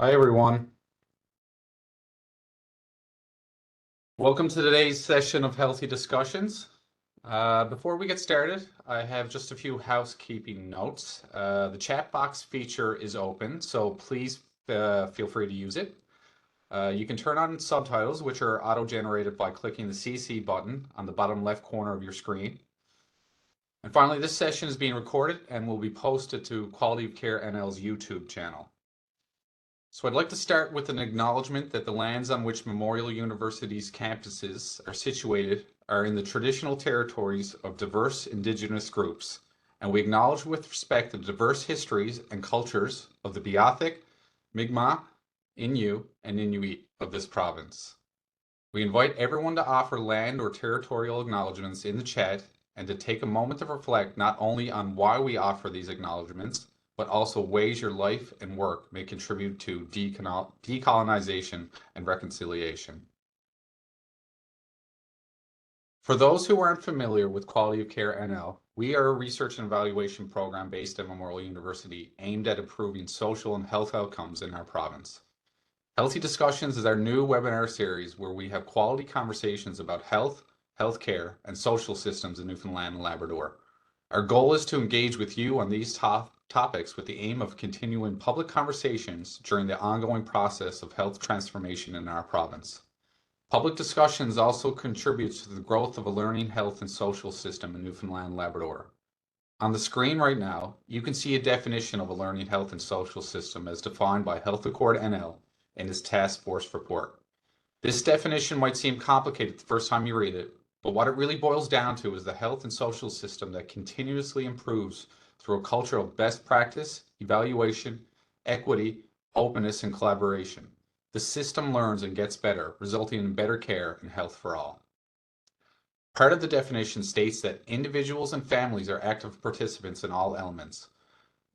Hi, everyone. Welcome to today's session of Healthy Discussions. Before we get started, I have just a few housekeeping notes. The chat box feature is open, so please feel free to use it. You can turn on subtitles, which are auto-generated by clicking the CC button on the bottom left corner of your screen. And finally, this session is being recorded and will be posted to Quality of Care NL's YouTube channel. So I'd like to start with an acknowledgement that the lands on which Memorial University's campuses are situated are in the traditional territories of diverse Indigenous groups, and we acknowledge with respect the diverse histories and cultures of the Beothuk, Mi'kmaq, Innu, and Inuit of this province. We invite everyone to offer land or territorial acknowledgements in the chat and to take a moment to reflect not only on why we offer these acknowledgements, but also ways your life and work may contribute to decolonization and reconciliation. For those who aren't familiar with Quality of Care NL, we are a research and evaluation program based at Memorial University aimed at improving social and health outcomes in our province. Healthy Discussions is our new webinar series where we have quality conversations about health, healthcare, and social systems in Newfoundland and Labrador. Our goal is to engage with you on these topics with the aim of continuing public conversations during the ongoing process of health transformation in our province. Public discussions also contributes to the growth of a learning health and social system in Newfoundland and Labrador. On the screen right now, you can see a definition of a learning health and social system as defined by Health Accord NL in its task force report. This definition might seem complicated the first time you read it, but what it really boils down to is the health and social system that continuously improves through a culture of best practice, evaluation, equity, openness, and collaboration. The system learns and gets better, resulting in better care and health for all. Part of the definition states that individuals and families are active participants in all elements.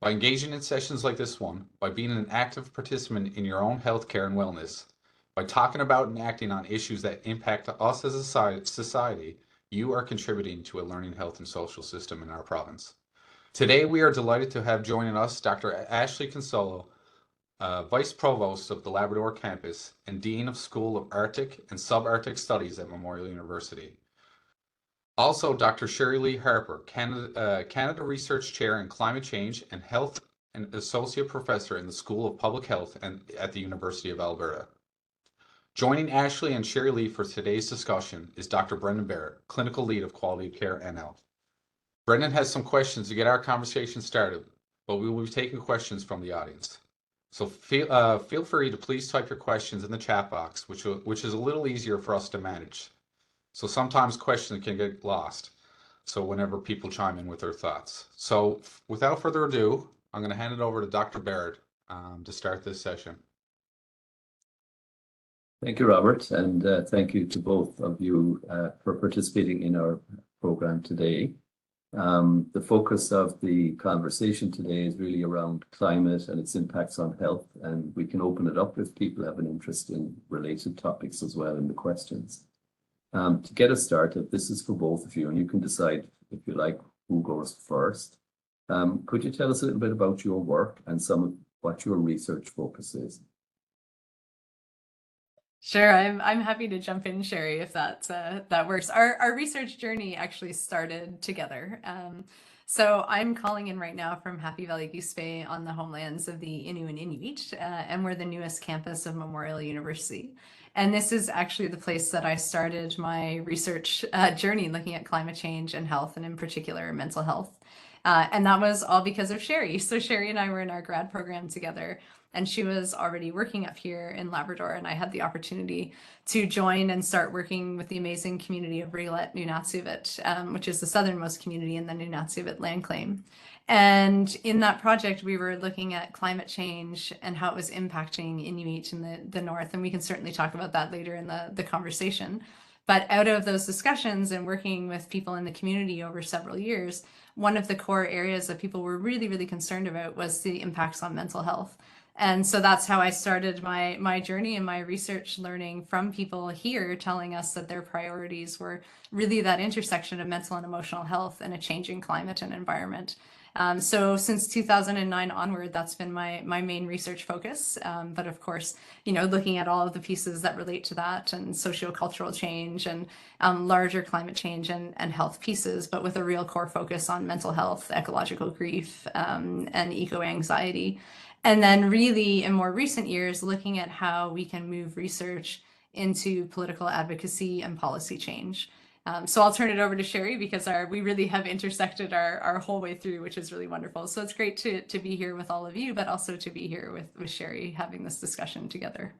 By engaging in sessions like this one, by being an active participant in your own healthcare and wellness, by talking about and acting on issues that impact us as a society, you are contributing to a learning health and social system in our province. Today, we are delighted to have joining us Dr. Ashlee Cunsolo, Vice-Provost of the Labrador Campus and Dean of School of Arctic and Subarctic Studies at Memorial University. Also, Dr. Sherilee Harper, Canada Research Chair in Climate Change and Health and Associate Professor in the School of Public Health at the University of Alberta. Joining Ashlee and Sherilee for today's discussion is Dr. Brendan Barrett, Clinical Lead of Quality of Care NL. Brendan has some questions to get our conversation started, but we will be taking questions from the audience. So feel free to please type your questions in the chat box, which is a little easier for us to manage. So sometimes questions can get lost. So whenever people chime in with their thoughts. So without further ado, I'm going to hand it over to Dr. Barrett to start this session. Thank you, Robert, and thank you to both of you for participating in our program today. The focus of the conversation today is really around climate and its impacts on health, and we can open it up if people have an interest in related topics as well in the questions. To get us started, this is for both of you, and you can decide, if you like, who goes first. Could you tell us a little bit about your work and some of what your research focus is? Sure, I'm happy to jump in, Sherry, if that works. Our research journey actually started together. So I'm calling in right now from Happy Valley Goose Bay on the homelands of the Innu and Inuit, and we're the newest campus of Memorial University. And this is actually the place that I started my research journey looking at climate change and health, and in particular mental health. And that was all because of Sherry. So Sherry and I were in our grad program together, and she was already working up here in Labrador, and I had the opportunity to join and start working with the amazing community of Rigolet Nunatsiavut, which is the southernmost community in the Nunatsiavut land claim. And in that project, we were looking at climate change and how it was impacting Inuit in the north, and we can certainly talk about that later in the conversation. But out of those discussions and working with people in the community over several years, one of the core areas that people were really, really concerned about was the impacts on mental health. And so that's how I started my journey and my research, learning from people here telling us that their priorities were really that intersection of mental and emotional health and a changing climate and environment. So since 2009 onward, that's been my main research focus. But of course, looking at all of the pieces that relate to that and sociocultural change and larger climate change and health pieces, but with a real core focus on mental health, ecological grief, and eco-anxiety. And then really in more recent years, looking at how we can move research into political advocacy and policy change. So I'll turn it over to Sherry because we really have intersected our whole way through, which is really wonderful. So it's great to be here with all of you, but also to be here with Sherry having this discussion together.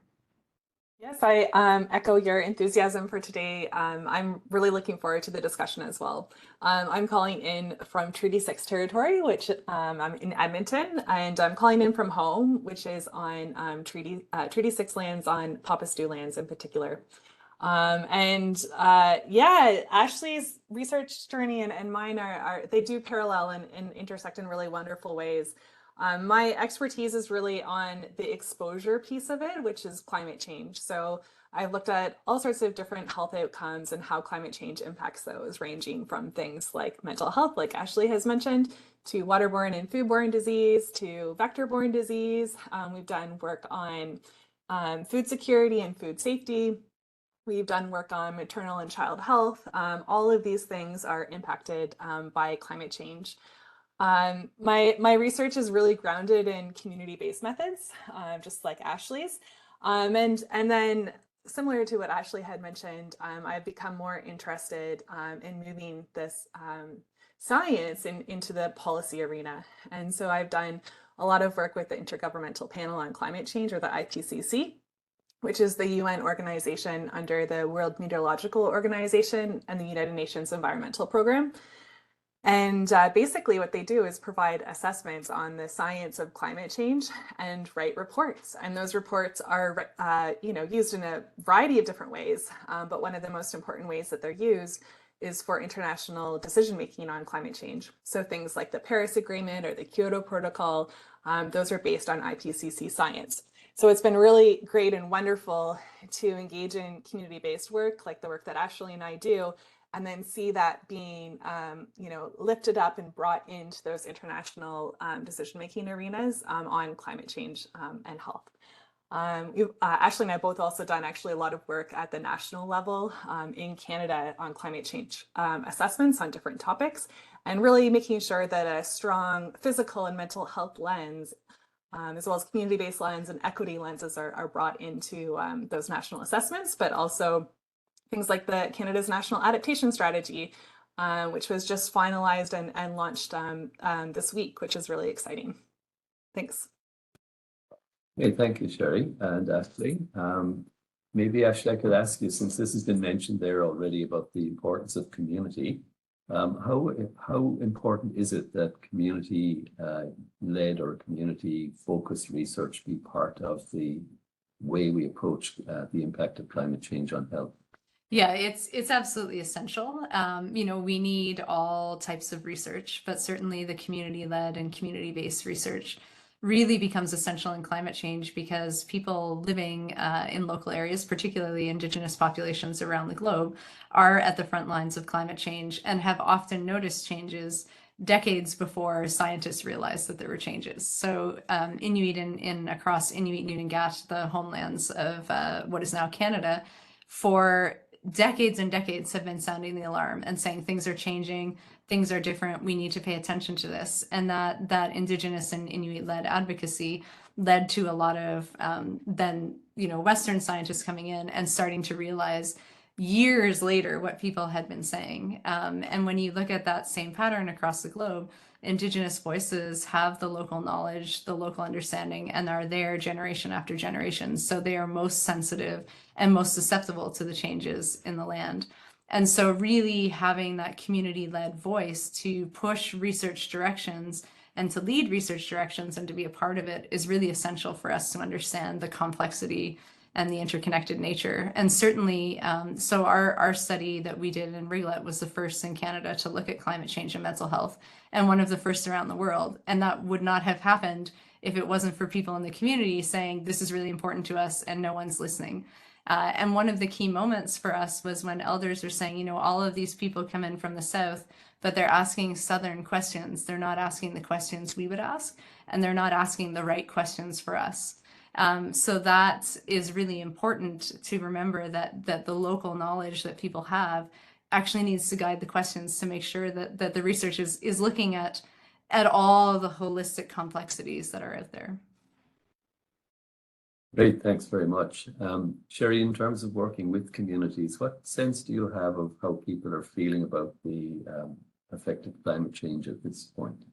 Yes, I echo your enthusiasm for today. I'm really looking forward to the discussion as well. I'm calling in from Treaty 6 territory, which I'm in Edmonton, and I'm calling in from home, which is on Treaty 6 lands, on Papastu lands in particular. Yeah, Ashlee's research journey and mine they do parallel and intersect in really wonderful ways. My expertise is really on the exposure piece of it, which is climate change. So I've looked at all sorts of different health outcomes and how climate change impacts those, ranging from things like mental health, like Ashlee has mentioned, to waterborne and foodborne disease, to vector-borne disease. We've done work on food security and food safety. We've done work on maternal and child health. All of these things are impacted by climate change. My research is really grounded in community-based methods, just like Ashlee's. And then similar to what Ashlee had mentioned, I've become more interested in moving this science into the policy arena. And so I've done a lot of work with the Intergovernmental Panel on Climate Change, or the IPCC, which is the UN organization under the World Meteorological Organization and the United Nations Environmental Program. And basically what they do is provide assessments on the science of climate change and write reports. And those reports are used in a variety of different ways. But one of the most important ways that they're used is for international decision-making on climate change. So things like the Paris Agreement or the Kyoto Protocol, those are based on IPCC science. So it's been really great and wonderful to engage in community-based work, like the work that Ashlee and I do, and then see that being, lifted up and brought into those international decision-making arenas on climate change and health. Ashlee and I both also done actually a lot of work at the national level in Canada on climate change assessments on different topics, and really making sure that a strong physical and mental health lens, as well as community-based lens and equity lenses are brought into those national assessments, but also things like the Canada's National Adaptation Strategy, which was just finalized and launched this week, which is really exciting. Thanks. Okay, thank you, Sherry and Ashlee. Maybe Ashlee, I could ask you, since this has been mentioned there already about the importance of community, how important is it that community-led or community-focused research be part of the way we approach the impact of climate change on health? Yeah, it's absolutely essential. We need all types of research, but certainly the community-led and community-based research really becomes essential in climate change, because people living in local areas, particularly Indigenous populations around the globe, are at the front lines of climate change and have often noticed changes decades before scientists realized that there were changes. So Inuit across Inuit Nunangat, the homelands of what is now Canada, for decades and decades have been sounding the alarm and saying things are changing, things are different, we need to pay attention to this. And that Indigenous and Inuit-led advocacy led to a lot of Western scientists coming in and starting to realize years later what people had been saying. And when you look at that same pattern across the globe, Indigenous voices have the local knowledge, the local understanding, and are there generation after generation. So they are most sensitive and most susceptible to the changes in the land. And so really having that community-led voice to push research directions and to lead research directions and to be a part of it is really essential for us to understand the complexity and the interconnected nature. And certainly, so our study that we did in Riglet was the first in Canada to look at climate change and mental health, and one of the first around the world. And that would not have happened if it wasn't for people in the community saying, this is really important to us and no one's listening. And one of the key moments for us was when elders were saying, all of these people come in from the south but they're asking Southern questions. They're not asking the questions we would ask, and they're not asking the right questions for us. So that is really important to remember, that the local knowledge that people have actually needs to guide the questions to make sure that the research is looking at all the holistic complexities that are out there. Great, thanks very much. Sherry, in terms of working with communities, what sense do you have of how people are feeling about the effect of climate change at this point?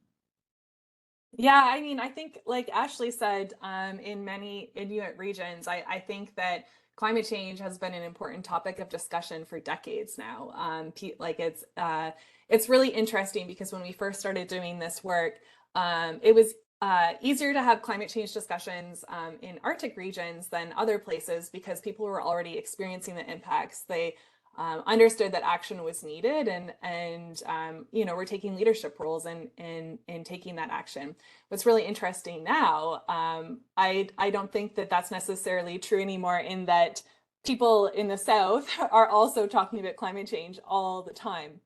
Yeah, I mean, I think, like Ashlee said, in many Inuit regions, I think that climate change has been an important topic of discussion for decades now. It's really interesting because when we first started doing this work, it was easier to have climate change discussions in Arctic regions than other places because people were already experiencing the impacts. They understood that action was needed, and you know, we're taking leadership roles in taking that action. What's really interesting now, I don't think that that's necessarily true anymore, in that people in the South are also talking about climate change all the time.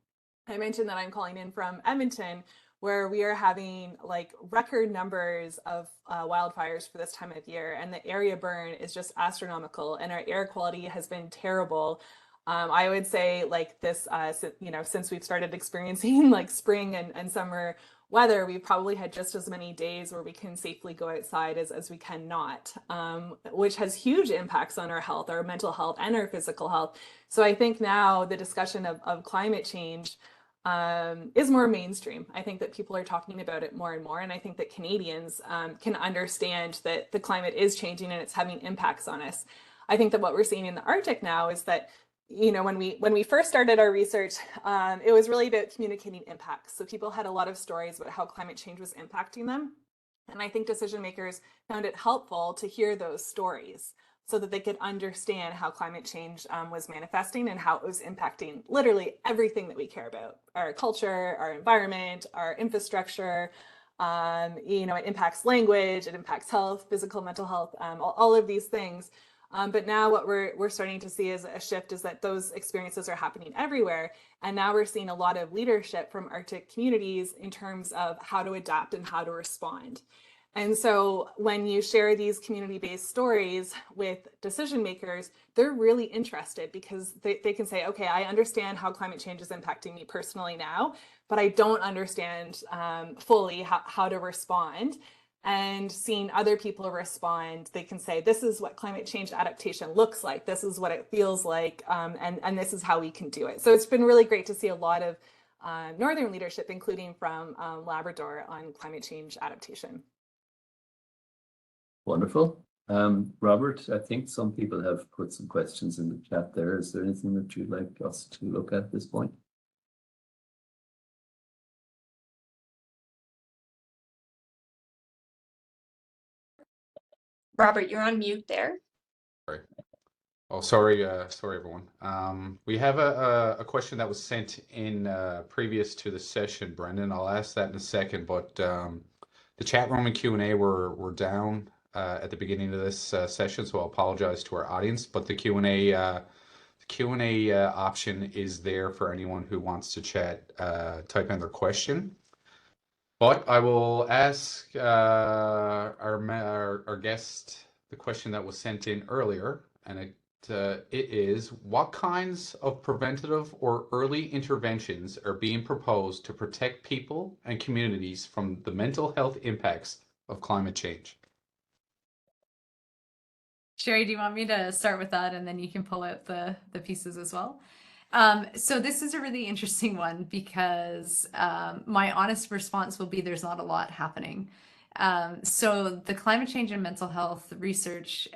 I mentioned that I'm calling in from Edmonton, where we are having like record numbers of wildfires for this time of year, and the area burn is just astronomical, and our air quality has been terrible. I would say, like, this, you know, since we've started experiencing like spring and summer weather, we've probably had just as many days where we can safely go outside as we cannot, which has huge impacts on our health, our mental health, and our physical health. So I think now the discussion of climate change is more mainstream. I think that people are talking about it more and more, and I think that Canadians can understand that the climate is changing and it's having impacts on us. I think that what we're seeing in the Arctic now is that, you know, when we first started our research, it was really about communicating impacts. So people had a lot of stories about how climate change was impacting them. And I think decision makers found it helpful to hear those stories so that they could understand how climate change was manifesting and how it was impacting literally everything that we care about: our culture, our environment, our infrastructure. You know, it impacts language, it impacts health, physical, mental health, all of these things. But now what we're starting to see is a shift, is that those experiences are happening everywhere. And now we're seeing a lot of leadership from Arctic communities in terms of how to adapt and how to respond. And so when you share these community-based stories with decision makers, they're really interested because they can say, okay, I understand how climate change is impacting me personally now, but I don't understand fully how to respond. And seeing other people respond, they can say, this is what climate change adaptation looks like, this is what it feels like, and this is how we can do it. So it's been really great to see a lot of Northern leadership, including from Labrador, on climate change adaptation. Wonderful. Robert, I think some people have put some questions in the chat there. Is there anything that you'd like us to look at this point? Robert, you're on mute there. Sorry. Oh, sorry, everyone. We have a question that was sent in previous to the session, Brendan. I'll ask that in a second, but the chat room and Q&A were down at the beginning of this session, so I'll apologize to our audience. But the Q&A option is there for anyone who wants to chat, type in their question. But I will ask our guest the question that was sent in earlier, and it is, what kinds of preventative or early interventions are being proposed to protect people and communities from the mental health impacts of climate change? Sherry, do you want me to start with that, and then you can pull out the pieces as well? So this is a really interesting one because my honest response will be there's not a lot happening. So the climate change and mental health research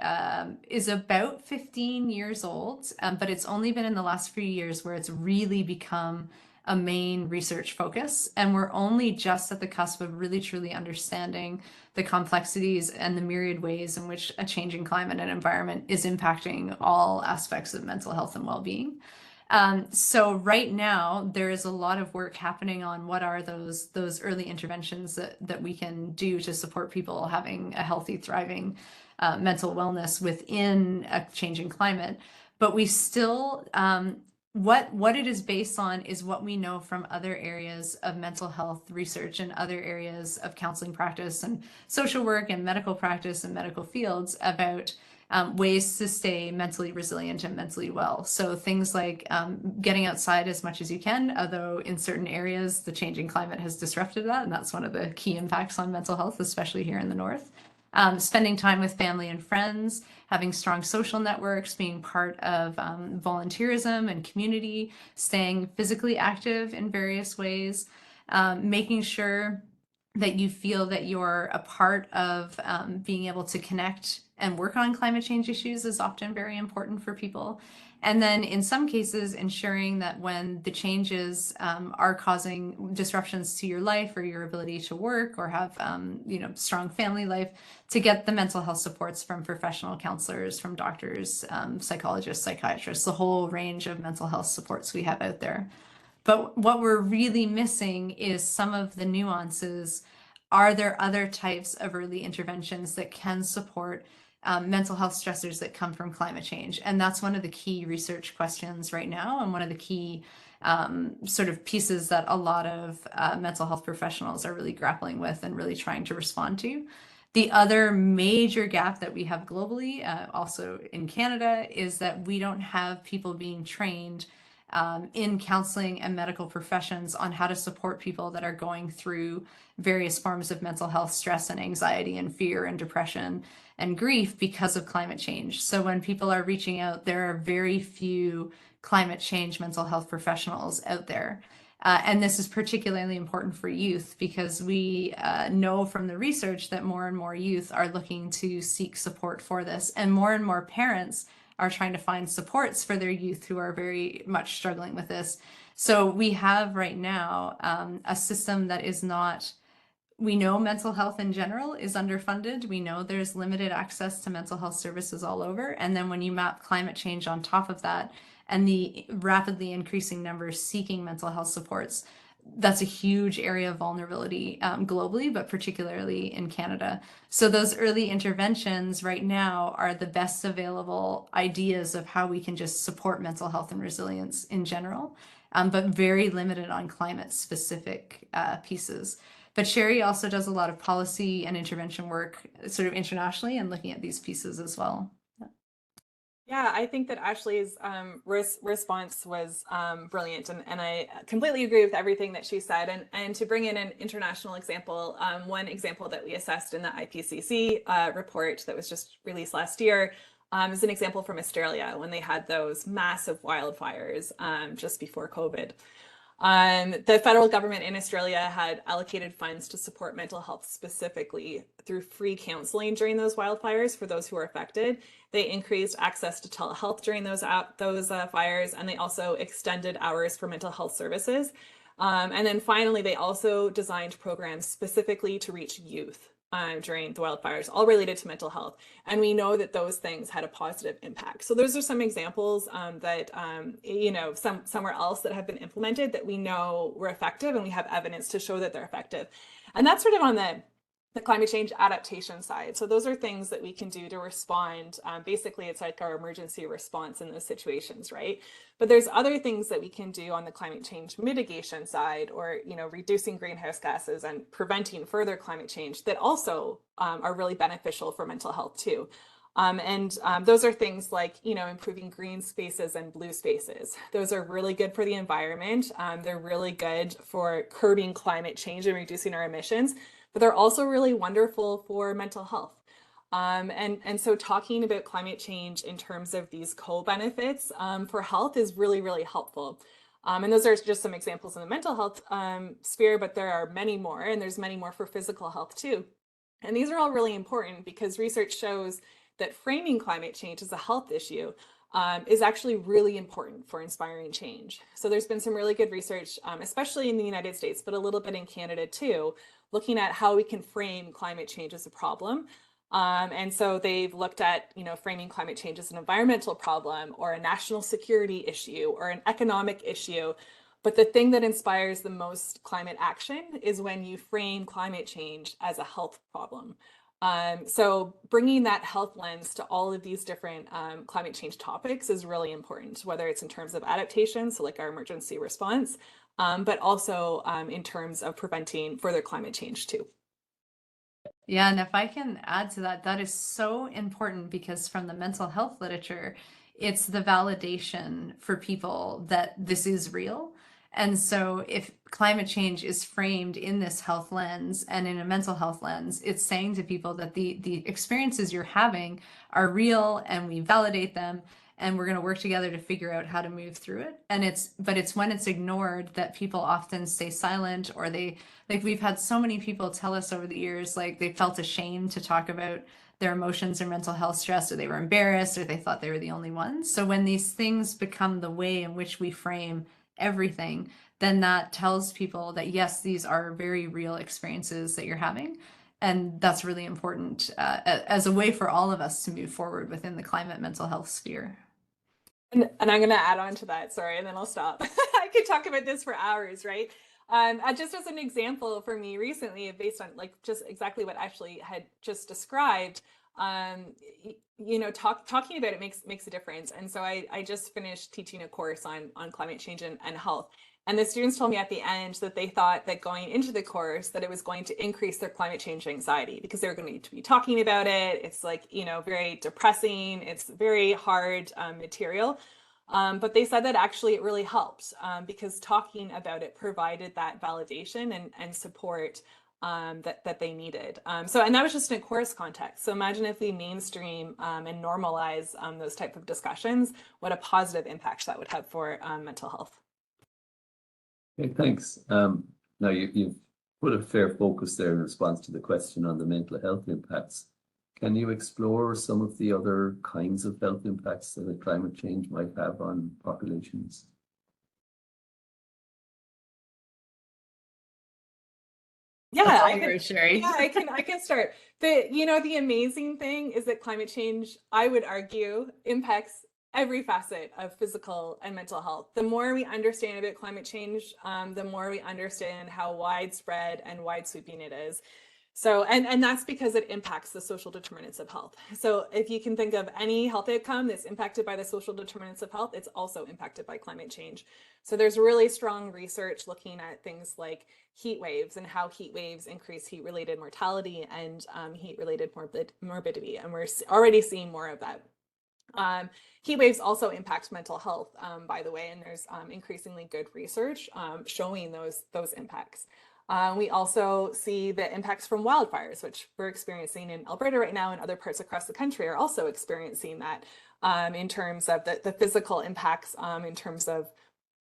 is about 15 years old, but it's only been in the last few years where it's really become a main research focus. And we're only just at the cusp of really truly understanding the complexities and the myriad ways in which a changing climate and environment is impacting all aspects of mental health and well-being. So right now there is a lot of work happening on what are those early interventions that we can do to support people having a healthy, thriving mental wellness within a changing climate. But we still what it is based on is what we know from other areas of mental health research and other areas of counseling practice and social work and medical practice and medical fields about ways to stay mentally resilient and mentally well. So things like getting outside as much as you can, although in certain areas the changing climate has disrupted that, and that's one of the key impacts on mental health, especially here in the north. Spending time with family and friends, having strong social networks, being part of volunteerism and community, staying physically active in various ways, making sure that you feel that you're a part of being able to connect and work on climate change issues is often very important for people. And then in some cases, ensuring that when the changes are causing disruptions to your life or your ability to work or have strong family life, to get the mental health supports from professional counselors, from doctors, psychologists, psychiatrists, the whole range of mental health supports we have out there. But what we're really missing is some of the nuances. Are there other types of early interventions that can support mental health stressors that come from climate change? And that's one of the key research questions right now, and one of the key sort of pieces that a lot of mental health professionals are really grappling with and really trying to respond to. The other major gap that we have globally, also in Canada, is that we don't have people being trained in counseling and medical professions on how to support people that are going through various forms of mental health stress and anxiety and fear and depression and grief because of climate change. So when people are reaching out, there are very few climate change mental health professionals out there. And this is particularly important for youth because we know from the research that more and more youth are looking to seek support for this, and more parents are trying to find supports for their youth who are very much struggling with this. So we have right now a system that is not, we know mental health in general is underfunded. We know there's limited access to mental health services all over. And then when you map climate change on top of that and the rapidly increasing numbers seeking mental health supports, that's a huge area of vulnerability globally, but particularly in Canada. So those early interventions right now are the best available ideas of how we can just support mental health and resilience in general, but very limited on climate specific pieces. But Sherry also does a lot of policy and intervention work sort of internationally and looking at these pieces as well. Yeah, I think that Ashlee's response was brilliant, and I completely agree with everything that she said. And to bring in an international example, one example that we assessed in the IPCC report that was just released last year is an example from Australia when they had those massive wildfires just before COVID. The federal government in Australia had allocated funds to support mental health specifically through free counseling during those wildfires for those who were affected. They increased access to telehealth during those fires, and they also extended hours for mental health services. And then finally, they also designed programs specifically to reach youth during the wildfires, all related to mental health. And we know that those things had a positive impact. So those are some examples that, somewhere else that have been implemented that we know were effective, and we have evidence to show that they're effective. And that's sort of on the climate change adaptation side. So those are things that we can do to respond. Basically, it's like our emergency response in those situations, right? But there's other things that we can do on the climate change mitigation side, or reducing greenhouse gases and preventing further climate change that also are really beneficial for mental health too. Those are things like, improving green spaces and blue spaces. Those are really good for the environment. They're really good for curbing climate change and reducing our emissions, but they're also really wonderful for mental health. And so talking about climate change in terms of these co-benefits for health is really, really helpful. And those are just some examples in the mental health sphere, but there are many more, and there's many more for physical health too. And these are all really important because research shows that framing climate change as a health issue is actually really important for inspiring change. So there's been some really good research, especially in the United States, but a little bit in Canada too, looking at how we can frame climate change as a problem. And so they've looked at, framing climate change as an environmental problem or a national security issue or an economic issue. But the thing that inspires the most climate action is when you frame climate change as a health problem. So bringing that health lens to all of these different climate change topics is really important, whether it's in terms of adaptation, so like our emergency response, but also in terms of preventing further climate change too. Yeah, and if I can add to that, that is so important because from the mental health literature, it's the validation for people that this is real. And so if climate change is framed in this health lens and in a mental health lens, it's saying to people that the experiences you're having are real and we validate them and we're going to work together to figure out how to move through it. And it's when it's ignored that people often stay silent, or they, like, we've had so many people tell us over the years, like they felt ashamed to talk about their emotions or mental health stress, or they were embarrassed, or they thought they were the only ones. So when these things become the way in which we frame everything, then that tells people that yes, these are very real experiences that you're having. And that's really important as a way for all of us to move forward within the climate mental health sphere. And I'm going to add on to that, sorry, and then I'll stop. I could talk about this for hours, right? Just as an example for me recently, based on like just exactly what Ashlee had just described, you know, talking about it makes a difference. And so I just finished teaching a course on climate change and health. And the students told me at the end that they thought that going into the course that it was going to increase their climate change anxiety because they're going to be talking about it. It's like, you know, very depressing. It's very hard material. But they said that actually it really helped because talking about it provided that validation and support that they needed. And that was just in a course context. So imagine if we mainstream and normalize those type of discussions, what a positive impact that would have for mental health. Okay, thanks. Now you've put a fair focus there in response to the question on the mental health impacts. Can you explore some of the other kinds of health impacts that climate change might have on populations? Yeah, I can start. The amazing thing is that climate change, I would argue, impacts every facet of physical and mental health. The more we understand about climate change, the more we understand how widespread and wide sweeping it is. So, and that's because it impacts the social determinants of health. So if you can think of any health outcome that's impacted by the social determinants of health, it's also impacted by climate change. So there's really strong research looking at things like heat waves and how heat waves increase heat-related mortality and heat-related morbidity. And we're already seeing more of that. Heat waves also impact mental health, by the way, and there's increasingly good research showing those impacts. We also see the impacts from wildfires, which we're experiencing in Alberta right now, and other parts across the country are also experiencing that in terms of the physical impacts in terms of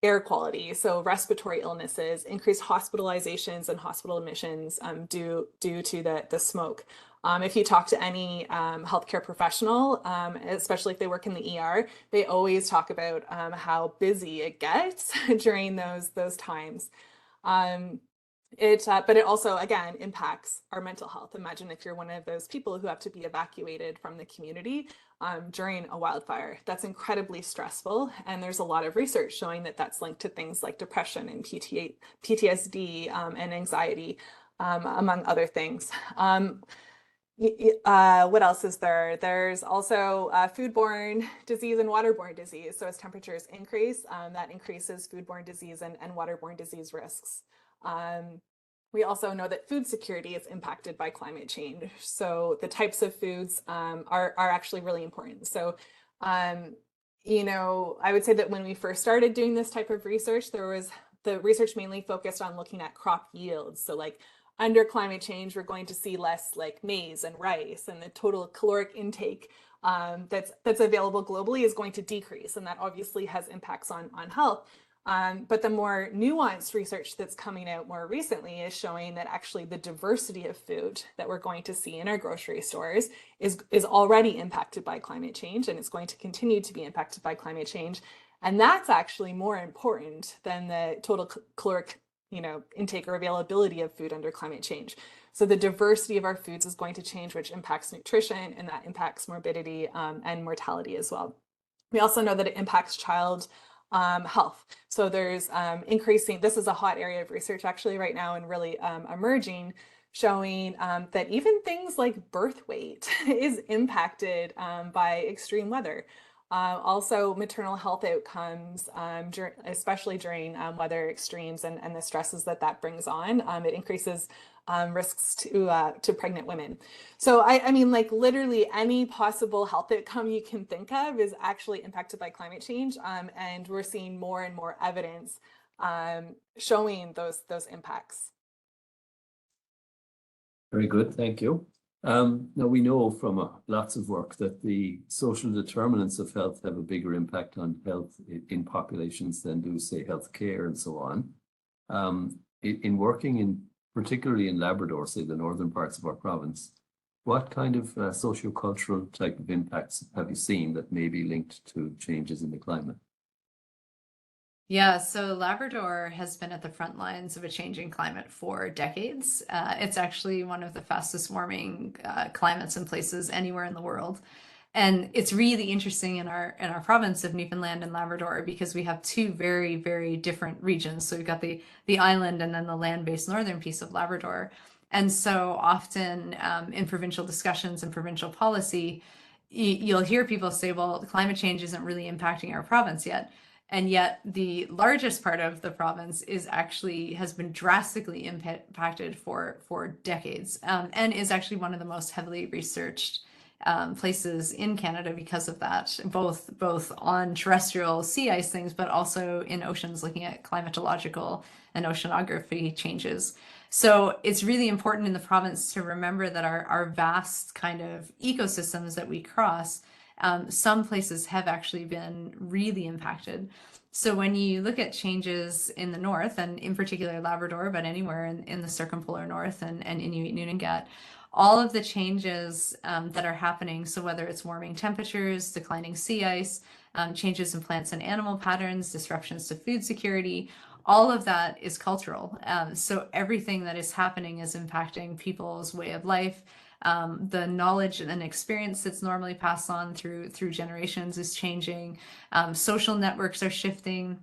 air quality. So respiratory illnesses, increased hospitalizations and hospital admissions due to the smoke. If you talk to any healthcare professional, especially if they work in the ER, they always talk about how busy it gets during those times. But it also, again, impacts our mental health. Imagine if you're one of those people who have to be evacuated from the community during a wildfire. That's incredibly stressful. And there's a lot of research showing that that's linked to things like depression and PTSD and anxiety, among other things. What else is there? There's also foodborne disease and waterborne disease. So as temperatures increase, that increases foodborne disease and waterborne disease risks. We also know that food security is impacted by climate change. So the types of foods are actually really important. So, you know, I would say that when we first started doing this type of research, the research mainly focused on looking at crop yields. So like under climate change, we're going to see less like maize and rice, and the total caloric intake that's available globally is going to decrease. And that obviously has impacts on health. But the more nuanced research that's coming out more recently is showing that actually the diversity of food that we're going to see in our grocery stores is already impacted by climate change, and it's going to continue to be impacted by climate change. And that's actually more important than the total caloric, you know, intake or availability of food under climate change. So the diversity of our foods is going to change, which impacts nutrition, and that impacts morbidity and mortality as well. We also know that it impacts child health. So there's increasing, this is a hot area of research actually right now and really emerging, showing that even things like birth weight is impacted by extreme weather. Also, maternal health outcomes, especially during weather extremes and the stresses that brings on. It increases risks to pregnant women. So I mean, like literally any possible health outcome you can think of is actually impacted by climate change, and we're seeing more and more evidence showing those impacts. Very good, thank you. Now we know from lots of work that the social determinants of health have a bigger impact on health in populations than do, say, healthcare and so on. In working particularly in Labrador, say the northern parts of our province, what kind of sociocultural type of impacts have you seen that may be linked to changes in the climate? Yeah, so Labrador has been at the front lines of a changing climate for decades. It's actually one of the fastest warming climates and places anywhere in the world. And it's really interesting in our province of Newfoundland and Labrador because we have two very, very different regions. So we've got the island and then the land-based northern piece of Labrador. And so often in provincial discussions and provincial policy, you'll hear people say, well, climate change isn't really impacting our province yet. And yet the largest part of the province has been drastically impacted for decades, and is actually one of the most heavily researched places in Canada because of that, both on terrestrial sea ice things, but also in oceans, looking at climatological and oceanography changes. So it's really important in the province to remember that our vast kind of ecosystems that we cross, some places have actually been really impacted. So when you look at changes in the north, and in particular Labrador, but anywhere in the circumpolar north and Inuit Nunavut, all of the changes that are happening, so whether it's warming temperatures, declining sea ice, changes in plants and animal patterns, disruptions to food security, all of that is cultural. So everything that is happening is impacting people's way of life. The knowledge and experience that's normally passed on through generations is changing. Social networks are shifting.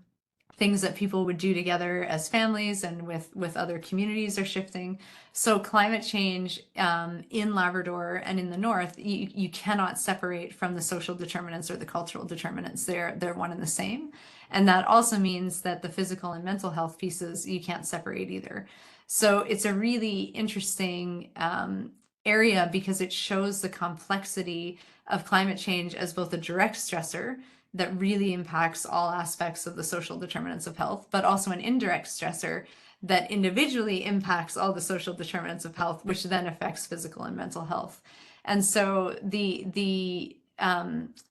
Things that people would do together as families and with other communities are shifting. So climate change in Labrador and in the north, you cannot separate from the social determinants or the cultural determinants. They're one and the same. And that also means that the physical and mental health pieces, you can't separate either. So it's a really interesting area because it shows the complexity of climate change as both a direct stressor that really impacts all aspects of the social determinants of health, but also an indirect stressor that individually impacts all the social determinants of health, which then affects physical and mental health. And so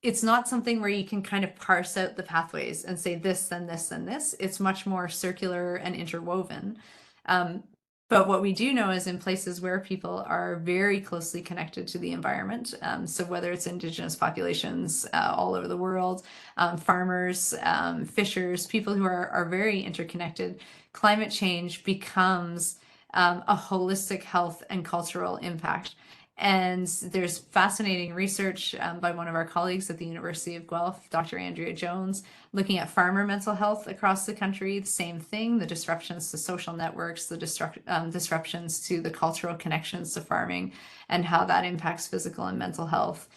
it's not something where you can kind of parse out the pathways and say this, then this, then this. It's much more circular and interwoven. But what we do know is in places where people are very closely connected to the environment, so whether it's Indigenous populations all over the world, farmers, fishers, people who are very interconnected, climate change becomes a holistic health and cultural impact. And there's fascinating research by one of our colleagues at the University of Guelph, Dr. Andrea Jones, looking at farmer mental health across the country. The same thing, the disruptions to social networks, the disruptions to the cultural connections to farming, and how that impacts physical and mental health.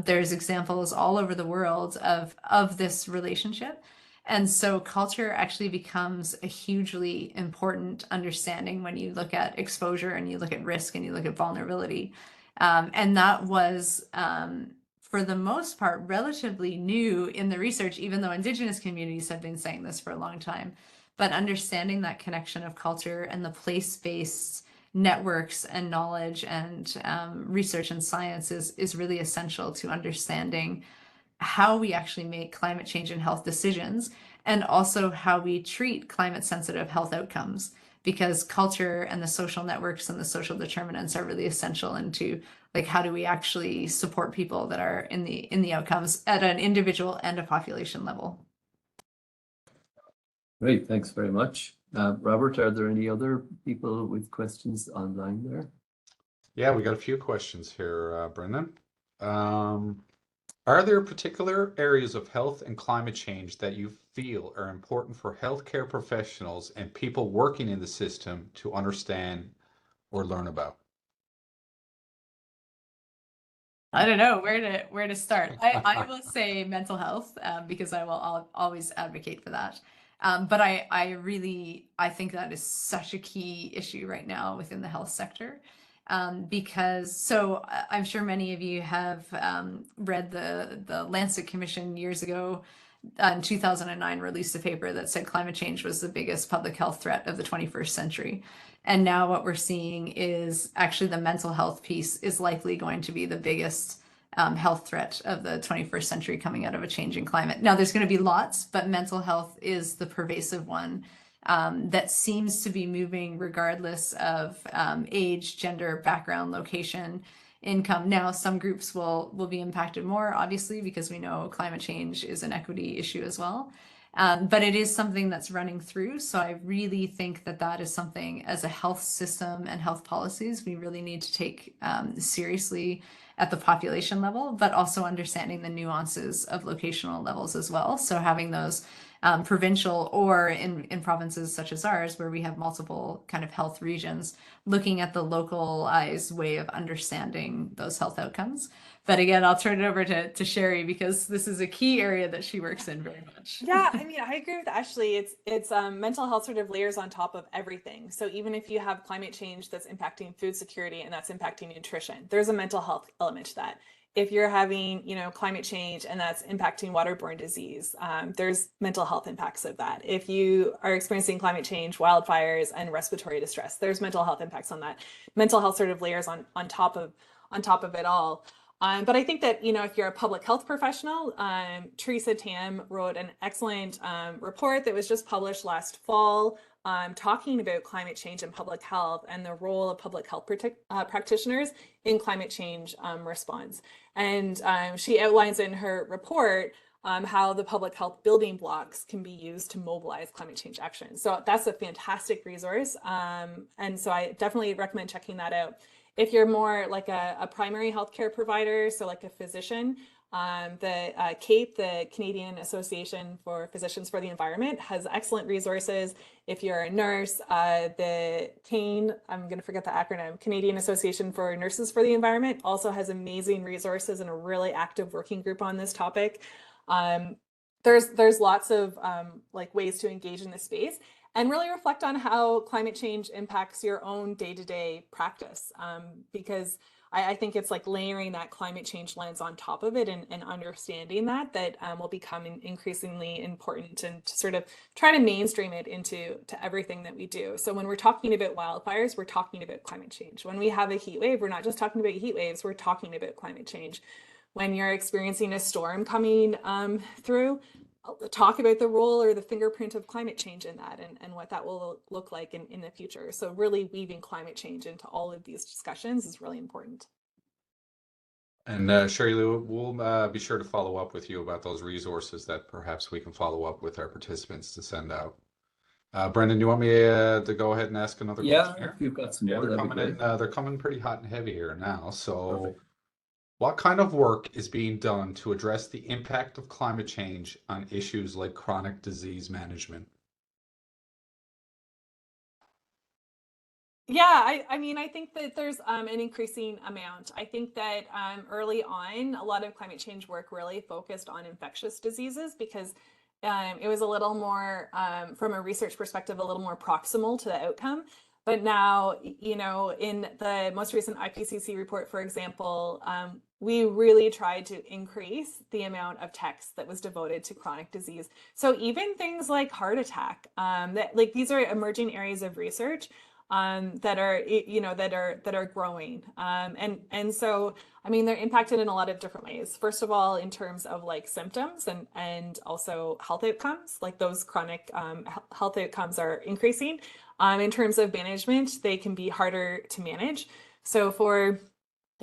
There's examples all over the world of this relationship. And so culture actually becomes a hugely important understanding when you look at exposure and you look at risk and you look at vulnerability. And that was, for the most part, relatively new in the research, even though Indigenous communities have been saying this for a long time. But understanding that connection of culture and the place-based networks and knowledge and research and science is really essential to understanding how we actually make climate change and health decisions, and also how we treat climate sensitive health outcomes, because culture and the social networks and the social determinants are really essential into like how do we actually support people that are in the outcomes at an individual and a population level. Great, thanks very much. Robert, are there any other people with questions online there? Yeah, we got a few questions here, Brendan. Are there particular areas of health and climate change that you feel are important for healthcare professionals and people working in the system to understand or learn about? I don't know where to start. I will say mental health because I will always advocate for that. But I think that is such a key issue right now within the health sector. Because I'm sure many of you have read the Lancet Commission years ago in 2009 released a paper that said climate change was the biggest public health threat of the 21st century. And now what we're seeing is actually the mental health piece is likely going to be the biggest health threat of the 21st century coming out of a changing climate. Now, there's going to be lots, but mental health is the pervasive one that seems to be moving regardless of age, gender, background, location, income. Now, some groups will be impacted more, obviously, because we know climate change is an equity issue as well. But it is something that's running through. So I really think that is something as a health system and health policies, we really need to take seriously at the population level, but also understanding the nuances of locational levels as well. So having those provincial or in provinces such as ours, where we have multiple kind of health regions, looking at the localized way of understanding those health outcomes. But again, I'll turn it over to Sheri because this is a key area that she works in very much. Yeah, I mean, I agree with Ashlee. It's mental health sort of layers on top of everything. So even if you have climate change that's impacting food security and that's impacting nutrition, there's a mental health element to that. If you're having, climate change and that's impacting waterborne disease, there's mental health impacts of that. If you are experiencing climate change, wildfires, and respiratory distress, there's mental health impacts on that. Mental health sort of layers on top of it all. But I think that, if you're a public health professional, Teresa Tam wrote an excellent report that was just published last fall talking about climate change and public health and the role of public health practitioners in climate change response. And she outlines in her report how the public health building blocks can be used to mobilize climate change action. So that's a fantastic resource. And so I definitely recommend checking that out. If you're more like a primary healthcare provider, so like a physician, the CAPE, the Canadian Association for Physicians for the Environment, has excellent resources. If you're a nurse, the CANE, I'm going to forget the acronym, Canadian Association for Nurses for the Environment, also has amazing resources and a really active working group on this topic. There's lots of ways to engage in this space and really reflect on how climate change impacts your own day-to-day practice. Because I think it's like layering that climate change lens on top of it and understanding that will become increasingly important and to sort of try to mainstream it into everything that we do. So when we're talking about wildfires, we're talking about climate change. When we have a heat wave, we're not just talking about heat waves, we're talking about climate change. When you're experiencing a storm coming through, talk about the role or the fingerprint of climate change in that and what that will look like in the future. So really weaving climate change into all of these discussions is really important. And Sherilee, we'll be sure to follow up with you about those resources that perhaps we can follow up with our participants to send out. Brendan, do you want me to go ahead and ask another question here? If you've got some more, they're that'd be coming great. in. They're coming pretty hot and heavy here now. So, Perfect. what kind of work is being done to address the impact of climate change on issues like chronic disease management? Yeah, I mean, I think that there's an increasing amount. I think that early on, a lot of climate change work really focused on infectious diseases because it was a little more, from a research perspective, a little more proximal to the outcome. But now, in the most recent IPCC report, for example, we really tried to increase the amount of text that was devoted to chronic disease. So even things like heart attack, these are emerging areas of research that are growing. And so, I mean, they're impacted in a lot of different ways. First of all, in terms of like symptoms and also health outcomes, like those chronic health outcomes are increasing. In terms of management, they can be harder to manage. So for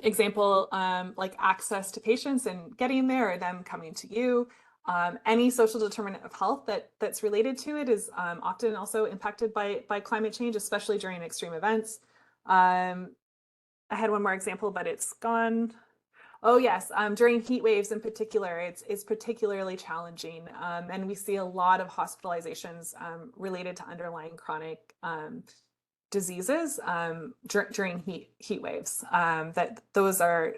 example, like access to patients and getting there or them coming to you. Any social determinant of health that's related to it is often also impacted by climate change, especially during extreme events. I had one more example, but it's gone. Oh yes, during heat waves in particular, it's particularly challenging, and we see a lot of hospitalizations related to underlying chronic diseases during heat waves. That those are,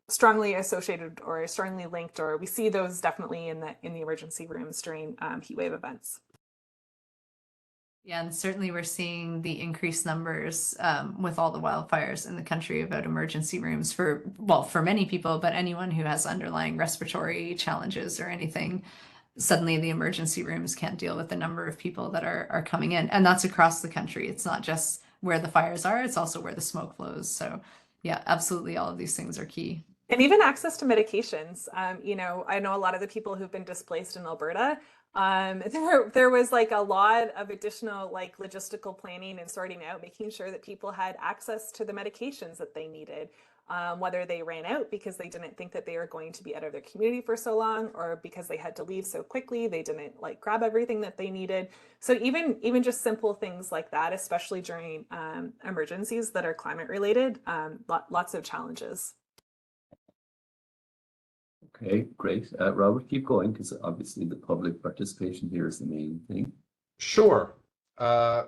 strongly associated or strongly linked, or we see those definitely in the emergency rooms during heat wave events. Yeah, and certainly we're seeing the increased numbers with all the wildfires in the country about emergency rooms for many people, but anyone who has underlying respiratory challenges or anything, suddenly the emergency rooms can't deal with the number of people that are coming in. And that's across the country. It's not just where the fires are, it's also where the smoke flows. So yeah, absolutely all of these things are key. And even access to medications. I know a lot of the people who've been displaced in Alberta, there was like a lot of additional like logistical planning and sorting out, making sure that people had access to the medications that they needed, whether they ran out because they didn't think that they were going to be out of their community for so long, or because they had to leave so quickly, they didn't like grab everything that they needed. So even just simple things like that, especially during emergencies that are climate related, lots of challenges. Okay, great. Robert, keep going, because obviously the public participation here is the main thing. Sure.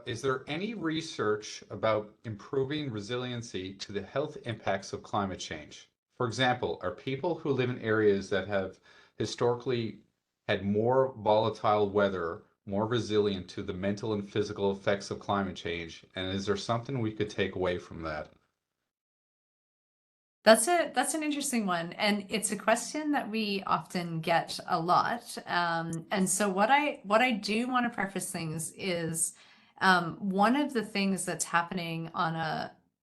Is there any research about improving resiliency to the health impacts of climate change? For example, are people who live in areas that have historically had more volatile weather more resilient to the mental and physical effects of climate change? And is there something we could take away from that? That's an interesting one, and it's a question that we often get a lot. And so what I do want to preface things is one of the things that's happening on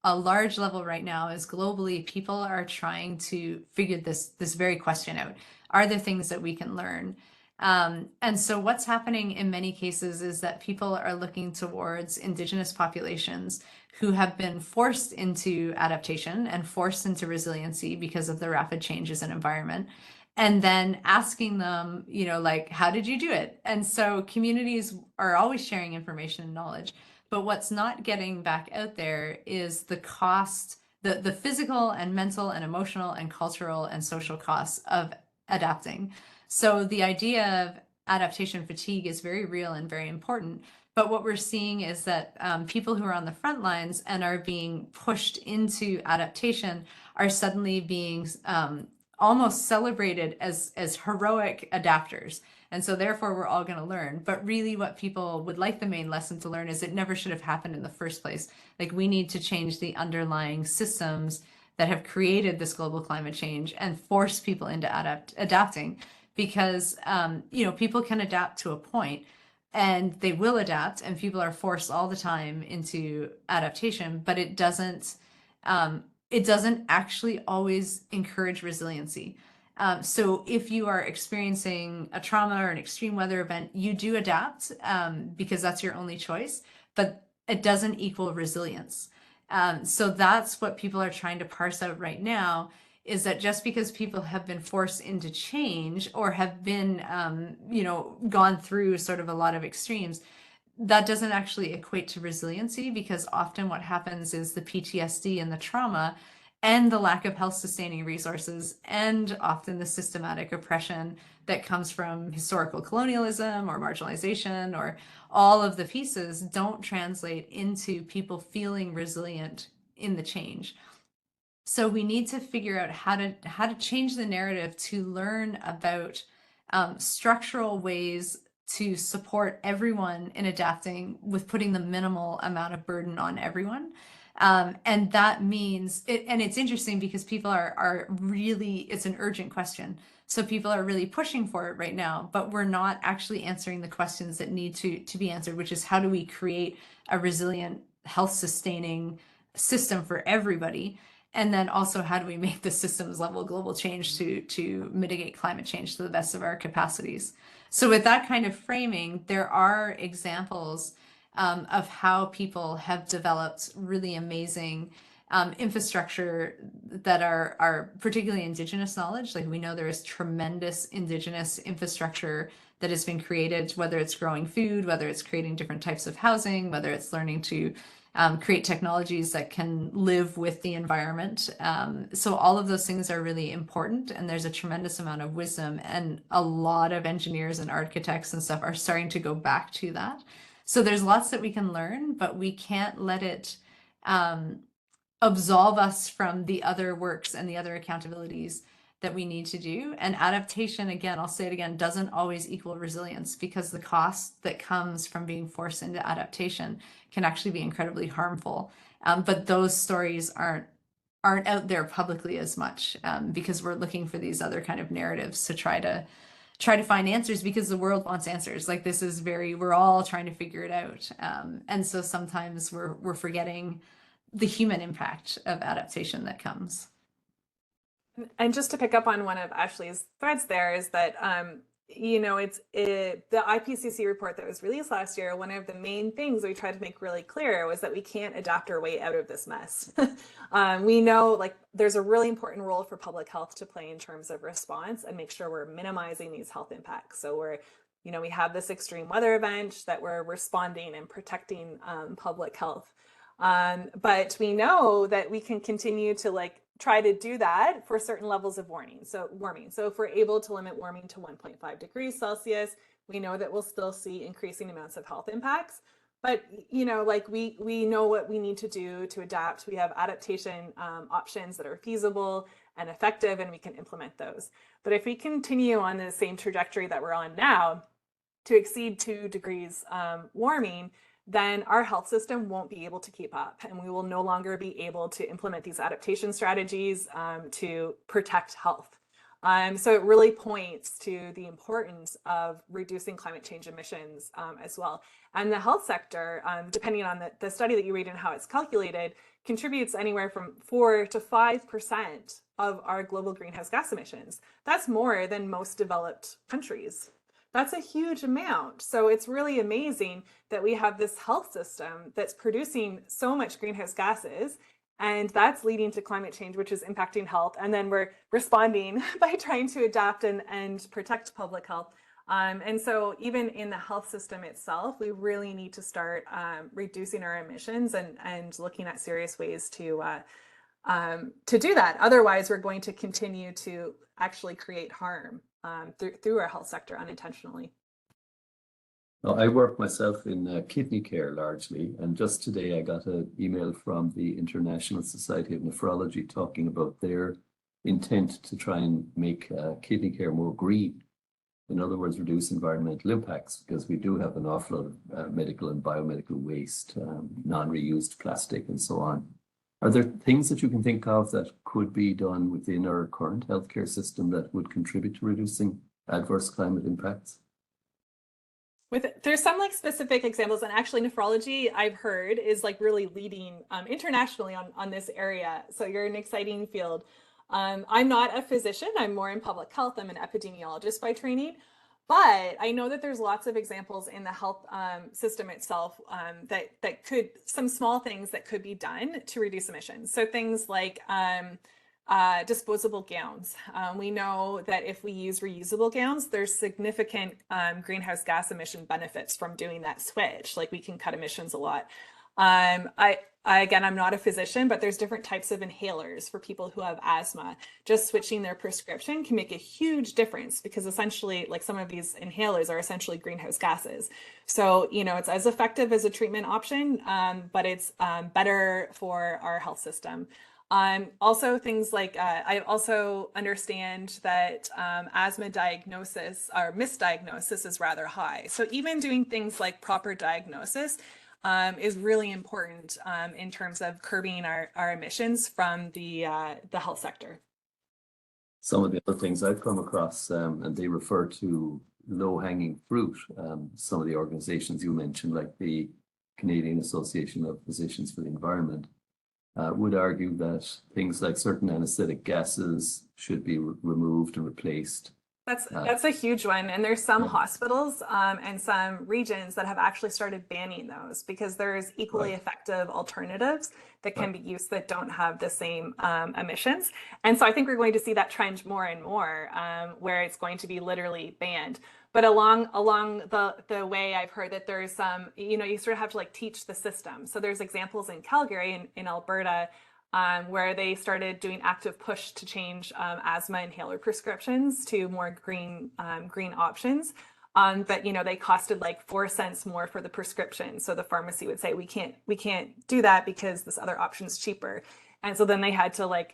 a large level right now is globally people are trying to figure this very question out. Are there things that we can learn? And so what's happening in many cases is that people are looking towards Indigenous populations who have been forced into adaptation and forced into resiliency because of the rapid changes in environment, and then asking them, like, how did you do it? And so communities are always sharing information and knowledge, but what's not getting back out there is the cost, the physical and mental and emotional and cultural and social costs of adapting. So the idea of adaptation fatigue is very real and very important. But what we're seeing is that people who are on the front lines and are being pushed into adaptation are suddenly being almost celebrated as heroic adapters. And so therefore we're all going to learn. But really what people would like the main lesson to learn is it never should have happened in the first place. Like, we need to change the underlying systems that have created this global climate change and force people into adapting. Because people can adapt to a point, and they will adapt, and people are forced all the time into adaptation, but it doesn't actually always encourage resiliency. So if you are experiencing a trauma or an extreme weather event, you do adapt because that's your only choice, but it doesn't equal resilience. So that's what people are trying to parse out right now, is that just because people have been forced into change or have been, gone through sort of a lot of extremes, that doesn't actually equate to resiliency, because often what happens is the PTSD and the trauma and the lack of health sustaining resources, and often the systematic oppression that comes from historical colonialism or marginalization, or all of the pieces, don't translate into people feeling resilient in the change. So we need to figure out how to change the narrative to learn about structural ways to support everyone in adapting with putting the minimal amount of burden on everyone. And that means, and it's interesting because people are really, it's an urgent question. So people are really pushing for it right now, but we're not actually answering the questions that need to be answered, which is, how do we create a resilient, health sustaining system for everybody? And then also, how do we make the systems level global change to mitigate climate change to the best of our capacities? So with that kind of framing, there are examples of how people have developed really amazing infrastructure that are particularly Indigenous knowledge. Like, we know there is tremendous Indigenous infrastructure that has been created, whether it's growing food, whether it's creating different types of housing, whether it's learning to create technologies that can live with the environment. So all of those things are really important, and there's a tremendous amount of wisdom, and a lot of engineers and architects and stuff are starting to go back to that. So there's lots that we can learn, but we can't let it absolve us from the other works and the other accountabilities that we need to do. And adaptation, again, I'll say it again, doesn't always equal resilience, because the cost that comes from being forced into adaptation can actually be incredibly harmful. But those stories aren't out there publicly as much, because we're looking for these other kind of narratives to try to find answers, because the world wants answers. Like, this is we're all trying to figure it out. And so sometimes we're forgetting the human impact of adaptation that comes. And just to pick up on one of Ashlee's threads there is that, the IPCC report that was released last year, one of the main things we tried to make really clear was that we can't adapt our way out of this mess. We know, like, there's a really important role for public health to play in terms of response and make sure we're minimizing these health impacts. So we have this extreme weather event that we're responding and protecting public health. But we know that we can continue to try to do that for certain levels of warming. So if we're able to limit warming to 1.5 degrees Celsius, we know that we'll still see increasing amounts of health impacts. But we know what we need to do to adapt. We have adaptation options that are feasible and effective, and we can implement those. But if we continue on the same trajectory that we're on now, to exceed 2 degrees warming, then our health system won't be able to keep up, and we will no longer be able to implement these adaptation strategies to protect health. So it really points to the importance of reducing climate change emissions as well. And the health sector, depending on the study that you read and how it's calculated, contributes anywhere from 4 to 5% of our global greenhouse gas emissions. That's more than most developed countries. That's a huge amount. So it's really amazing that we have this health system that's producing so much greenhouse gases, and that's leading to climate change, which is impacting health. And then we're responding by trying to adapt and protect public health. And so even in the health system itself, we really need to start reducing our emissions and looking at serious ways to do that. Otherwise, we're going to continue to actually create harm through our health sector unintentionally. Well, I work myself in kidney care largely, and just today I got an email from the International Society of Nephrology talking about their intent to try and make kidney care more green. In other words, reduce environmental impacts, because we do have an awful lot of medical and biomedical waste, non-reused plastic and so on. Are there things that you can think of that could be done within our current healthcare system that would contribute to reducing adverse climate impacts? There's some specific examples, and actually nephrology, I've heard, is really leading internationally on this area. So you're an exciting field. I'm not a physician. I'm more in public health. I'm an epidemiologist by training. But I know that there's lots of examples in the health system itself that could, some small things that could be done to reduce emissions. So things like disposable gowns. We know that if we use reusable gowns, there's significant greenhouse gas emission benefits from doing that switch. We can cut emissions a lot. Again, I'm not a physician, but there's different types of inhalers for people who have asthma. Just switching their prescription can make a huge difference, because essentially, some of these inhalers are essentially greenhouse gases. So, it's as effective as a treatment option, but it's better for our health system. Also things I also understand that asthma diagnosis or misdiagnosis is rather high. So even doing things like proper diagnosis is really important in terms of curbing our emissions from the health sector. Some of the other things I've come across, and they refer to low-hanging fruit. Some of the organizations you mentioned, like the Canadian Association of Physicians for the Environment, would argue that things like certain anesthetic gases should be removed and replaced. That's a huge one, and there's some hospitals and some regions that have actually started banning those, because there's equally effective alternatives that can be used that don't have the same emissions. And so I think we're going to see that trend more and more, where it's going to be literally banned. But along the way, I've heard that there's some, you sort of have to teach the system. So there's examples in Calgary in Alberta where they started doing active push to change asthma inhaler prescriptions to more green options. but they costed like 4 cents more for the prescription. So the pharmacy would say, we can't do that because this other option is cheaper. And so then they had to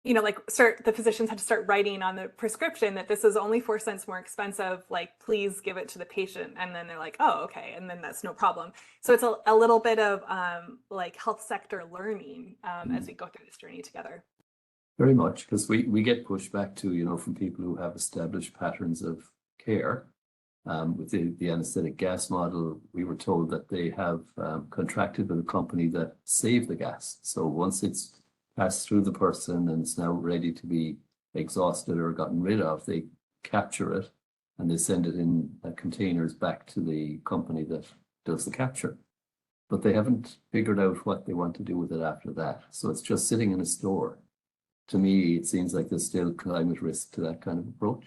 the physicians had to start writing on the prescription that this is only 4 cents more expensive, like, please give it to the patient. And then they're like, oh, okay. And then that's no problem. So it's a little bit of like health sector learning as we go through this journey together. Very much, because we get pushback too, from people who have established patterns of care. With the anesthetic gas model, we were told that they have contracted with a company that saved the gas. So once it's passed through the person and it's now ready to be exhausted or gotten rid of, they capture it and they send it in containers back to the company that does the capture. But they haven't figured out what they want to do with it after that. So it's just sitting in a store. To me, it seems like there's still climate risk to that kind of approach.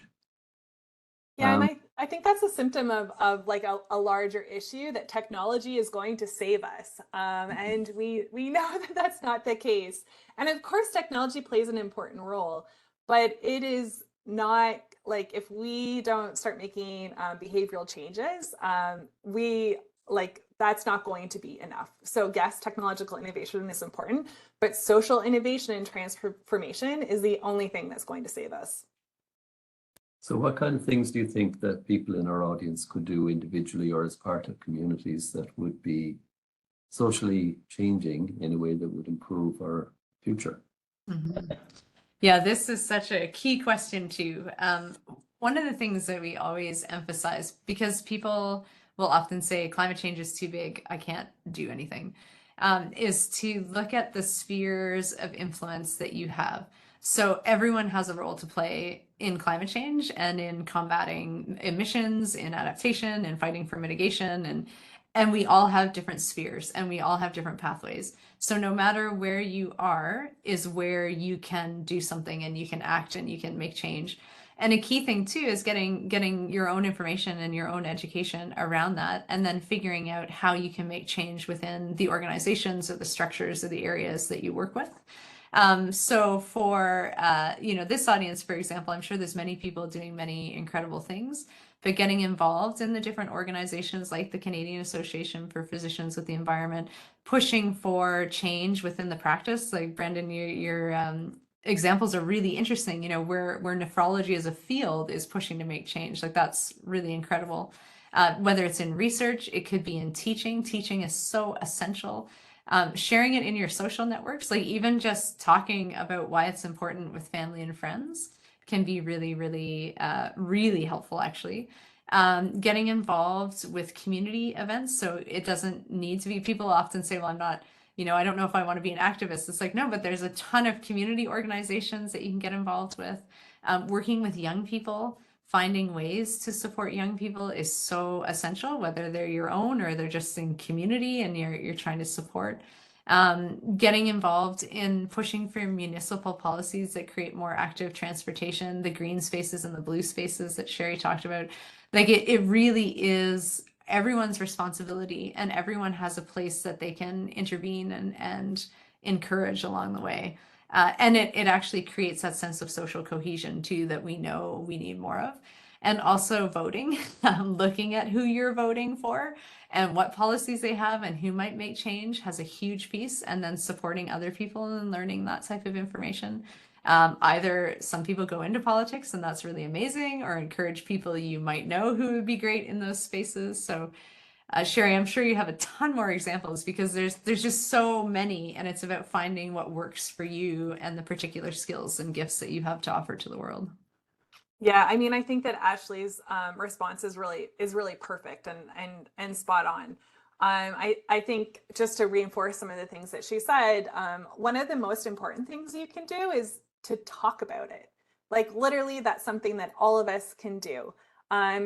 Yeah, and I think that's a symptom of like a larger issue, that technology is going to save us. And we know that that's not the case. And of course, technology plays an important role, but it is not like, if we don't start making behavioral changes, that's not going to be enough. So yes, technological innovation is important, but social innovation and transformation is the only thing that's going to save us. So what kind of things do you think that people in our audience could do individually or as part of communities that would be socially changing in a way that would improve our future? Mm-hmm. Yeah, this is such a key question too. One of the things that we always emphasize, because people will often say climate change is too big, I can't do anything, is to look at the spheres of influence that you have. So everyone has a role to play in climate change and in combating emissions, in adaptation, and fighting for mitigation, and we all have different spheres and we all have different pathways. So no matter where you are is where you can do something and you can act and you can make change. And a key thing too is getting your own information and your own education around that, and then figuring out how you can make change within the organizations or the structures or the areas that you work with. So for, this audience, for example, I'm sure there's many people doing many incredible things, but getting involved in the different organizations like the Canadian Association for Physicians with the Environment, pushing for change within the practice. Like Brendan, your examples are really interesting, where nephrology as a field is pushing to make change. Like, that's really incredible. Whether it's in research, it could be in teaching. Teaching is so essential. Sharing it in your social networks, like even just talking about why it's important with family and friends, can be really, really, really helpful, actually. Getting involved with community events. So it doesn't need to be, people often say, well, I'm not, I don't know if I want to be an activist. It's like, no, but there's a ton of community organizations that you can get involved with. Working with young people, finding ways to support young people is so essential, whether they're your own or they're just in community and you're trying to support. Getting involved in pushing for municipal policies that create more active transportation, the green spaces and the blue spaces that Sherry talked about. Like, it really is everyone's responsibility, and everyone has a place that they can intervene and encourage along the way. And it actually creates that sense of social cohesion too that we know we need more of. And also voting, looking at who you're voting for and what policies they have and who might make change has a huge piece. And then supporting other people and learning that type of information. Either some people go into politics and that's really amazing, or encourage people you might know who would be great in those spaces. So Sherry, I'm sure you have a ton more examples, because there's just so many, and it's about finding what works for you and the particular skills and gifts that you have to offer to the world. Yeah, I mean, I think that Ashlee's response is really perfect and spot on. I think, just to reinforce some of the things that she said, one of the most important things you can do is to talk about it. Like, literally, that's something that all of us can do.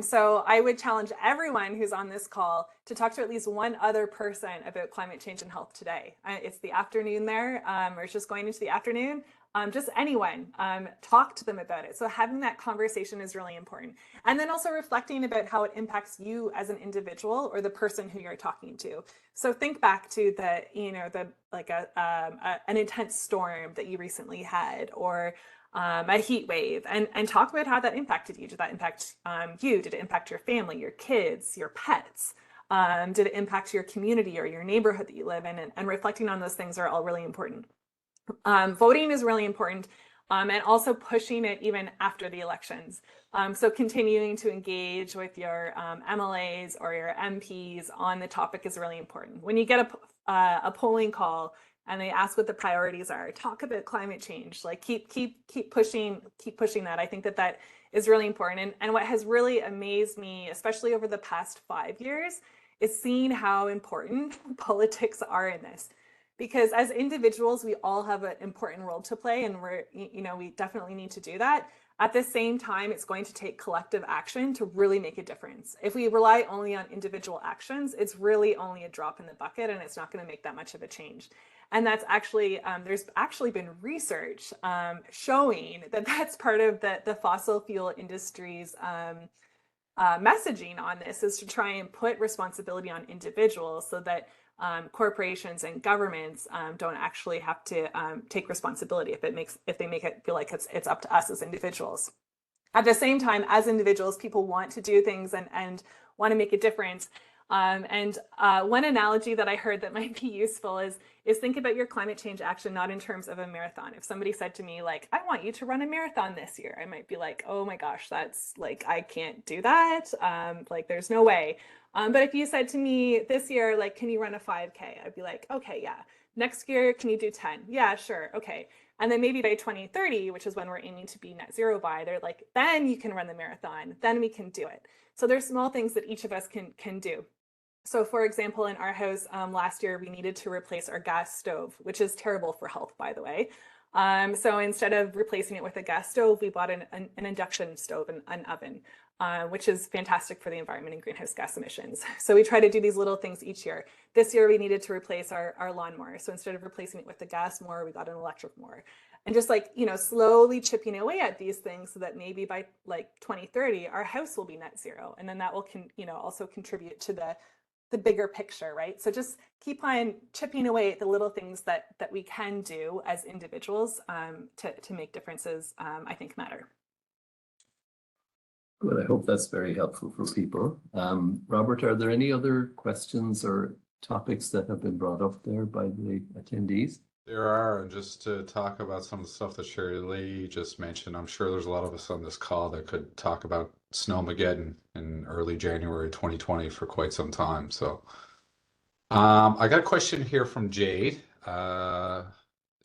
So I would challenge everyone who's on this call to talk to at least one other person about climate change and health today. It's the afternoon there, or it's just going into the afternoon. Just anyone, talk to them about it. So having that conversation is really important. And then also reflecting about how it impacts you as an individual or the person who you're talking to. So think back to an intense storm that you recently had, or a heat wave, and talk about how that impacted you. Did that impact you? Did it impact your family, your kids, your pets? Did it impact your community or your neighborhood that you live in? And reflecting on those things are all really important. Voting is really important, and also pushing it even after the elections. So continuing to engage with your MLAs or your MPs on the topic is really important. When you get a polling call and they ask what the priorities are, talk about climate change. Like keep pushing that. I think that is really important. And what has really amazed me, especially over the past 5 years, is seeing how important politics are in this. Because as individuals, we all have an important role to play, and we definitely need to do that. At the same time, it's going to take collective action to really make a difference. If we rely only on individual actions, it's really only a drop in the bucket, and it's not going to make that much of a change. And that's actually, there's actually been research showing that that's part of the fossil fuel industry's messaging on this, is to try and put responsibility on individuals so that corporations and governments don't actually have to take responsibility if they make it feel like it's up to us as individuals. At the same time, as individuals, people want to do things and want to make a difference. One analogy that I heard that might be useful is think about your climate change action not in terms of a marathon. If somebody said to me, like, I want you to run a marathon this year, I might be like, oh my gosh, that's like, I can't do that. Like, there's no way. But if you said to me this year, like, can you run a 5K? I'd be like, okay, yeah. Next year, can you do 10? Yeah, sure. Okay. And then maybe by 2030, which is when we're aiming to be net zero by, they're like, then you can run the marathon, then we can do it. So there's small things that each of us can do. So for example, in our house last year, we needed to replace our gas stove, which is terrible for health, by the way. So instead of replacing it with a gas stove, we bought an induction stove and an oven, which is fantastic for the environment and greenhouse gas emissions. So we try to do these little things each year. This year, we needed to replace our lawnmower. So instead of replacing it with the gas mower, we got an electric mower. And just like, slowly chipping away at these things so that maybe by like 2030, our house will be net zero. And then that will also contribute to the bigger picture, right? So just keep on chipping away at the little things that we can do as individuals to make differences, I think matter. Well, I hope that's very helpful for people. Robert, are there any other questions or topics that have been brought up there by the attendees? There are, and just to talk about some of the stuff that Sherilee just mentioned, I'm sure there's a lot of us on this call that could talk about Snowmageddon in early January 2020 for quite some time. So I got a question here from Jade. It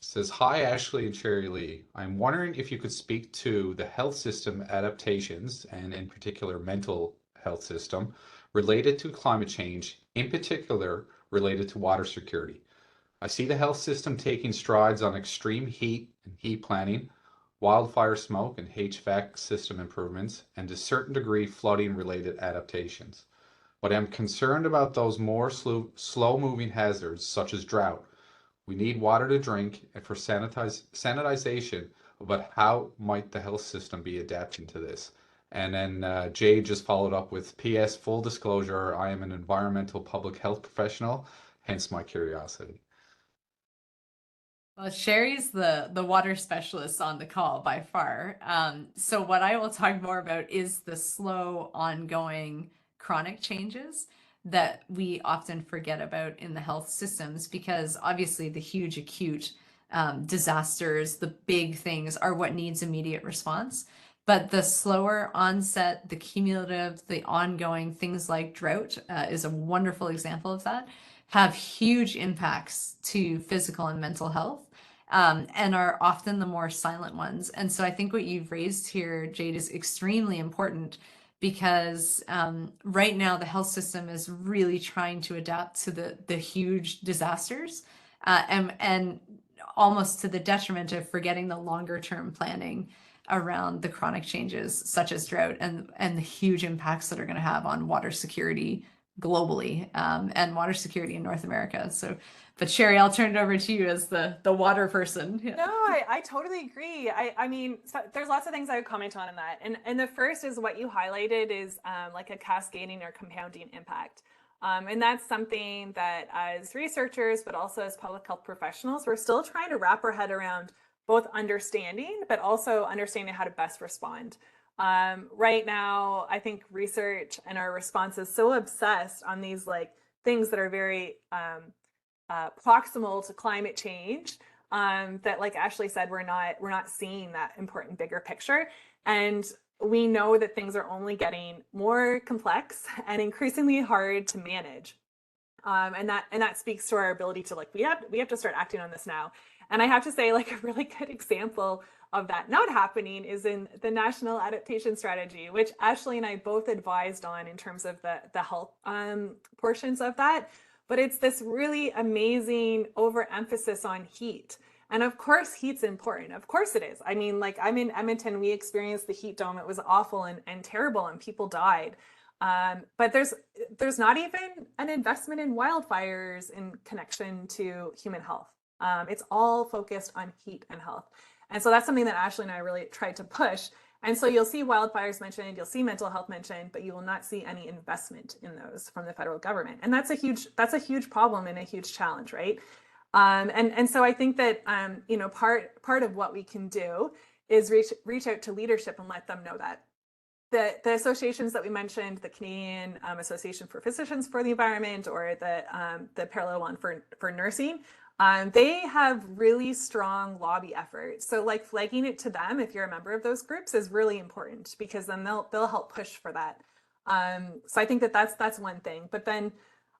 says, hi, Ashlee and Sherilee. I'm wondering if you could speak to the health system adaptations, and in particular mental health system, related to climate change, in particular related to water security. I see the health system taking strides on extreme heat and heat planning, wildfire smoke and HVAC system improvements, and to a certain degree flooding related adaptations. But I'm concerned about those more slow moving hazards such as drought. We need water to drink and for sanitization, but how might the health system be adapting to this? And then Jade just followed up with, P.S. full disclosure, I am an environmental public health professional, hence my curiosity. Well, Sherry's the water specialist on the call by far. So what I will talk more about is the slow, ongoing, chronic changes that we often forget about in the health systems, because obviously the huge acute disasters, the big things are what needs immediate response. But the slower onset, the cumulative, the ongoing things like drought is a wonderful example of that, have huge impacts to physical and mental health. And are often the more silent ones. And so I think what you've raised here, Jade, is extremely important, because right now the health system is really trying to adapt to the huge disasters and almost to the detriment of forgetting the longer term planning around the chronic changes such as drought and the huge impacts that are going to have on water security globally and water security in North America. So, but Sherry, I'll turn it over to you as the water person. No, I totally agree. I mean, so there's lots of things I would comment on in that. And the first is what you highlighted is like a cascading or compounding impact. And that's something that as researchers, but also as public health professionals, we're still trying to wrap our head around both understanding, but also understanding how to best respond. Right now, I think research and our response is so obsessed on these like things that are very proximal to climate change that, like Ashlee said, we're not seeing that important bigger picture. And we know that things are only getting more complex and increasingly hard to manage. And that speaks to our ability to like, we have to start acting on this now. And I have to say, like, a really good example of that not happening is in the National Adaptation Strategy, which Ashlee and I both advised on in terms of the health portions of that. But it's this really amazing overemphasis on heat. And of course, heat's important. Of course it is. I mean, like, I'm in Edmonton, we experienced the heat dome. It was awful and terrible, and people died. But there's not even an investment in wildfires in connection to human health. It's all focused on heat and health. And so that's something that Ashlee and I really tried to push. And so you'll see wildfires mentioned, you'll see mental health mentioned, but you will not see any investment in those from the federal government. And that's a huge problem and a huge challenge, right? And so I think that you know, part of what we can do is reach out to leadership and let them know that. The associations that we mentioned, the Canadian Association for Physicians for the Environment, or the parallel one for nursing, they have really strong lobby efforts. So like flagging it to them, if you're a member of those groups, is really important, because then they'll help push for that. So I think that that's one thing. But then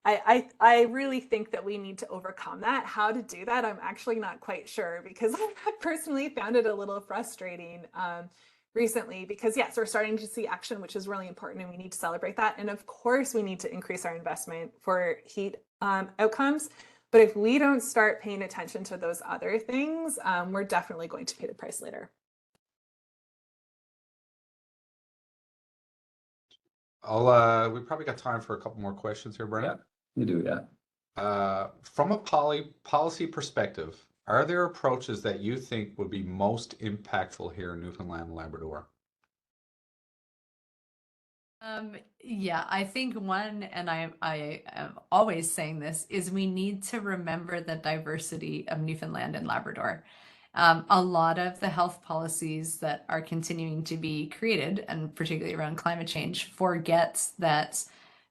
I really think that we need to overcome that. How to do that, I'm actually not quite sure, because I personally found it a little frustrating recently, because yes, we're starting to see action, which is really important, and we need to celebrate that. And of course, we need to increase our investment for heat outcomes. But if we don't start paying attention to those other things, we're definitely going to pay the price later. We probably got time for a couple more questions here, Brennan. Yeah, you do, yeah. From a policy perspective, are there approaches that you think would be most impactful here in Newfoundland and Labrador? Yeah, I think one, and I am always saying this, is we need to remember the diversity of Newfoundland and Labrador. A lot of the health policies that are continuing to be created, and particularly around climate change, forgets that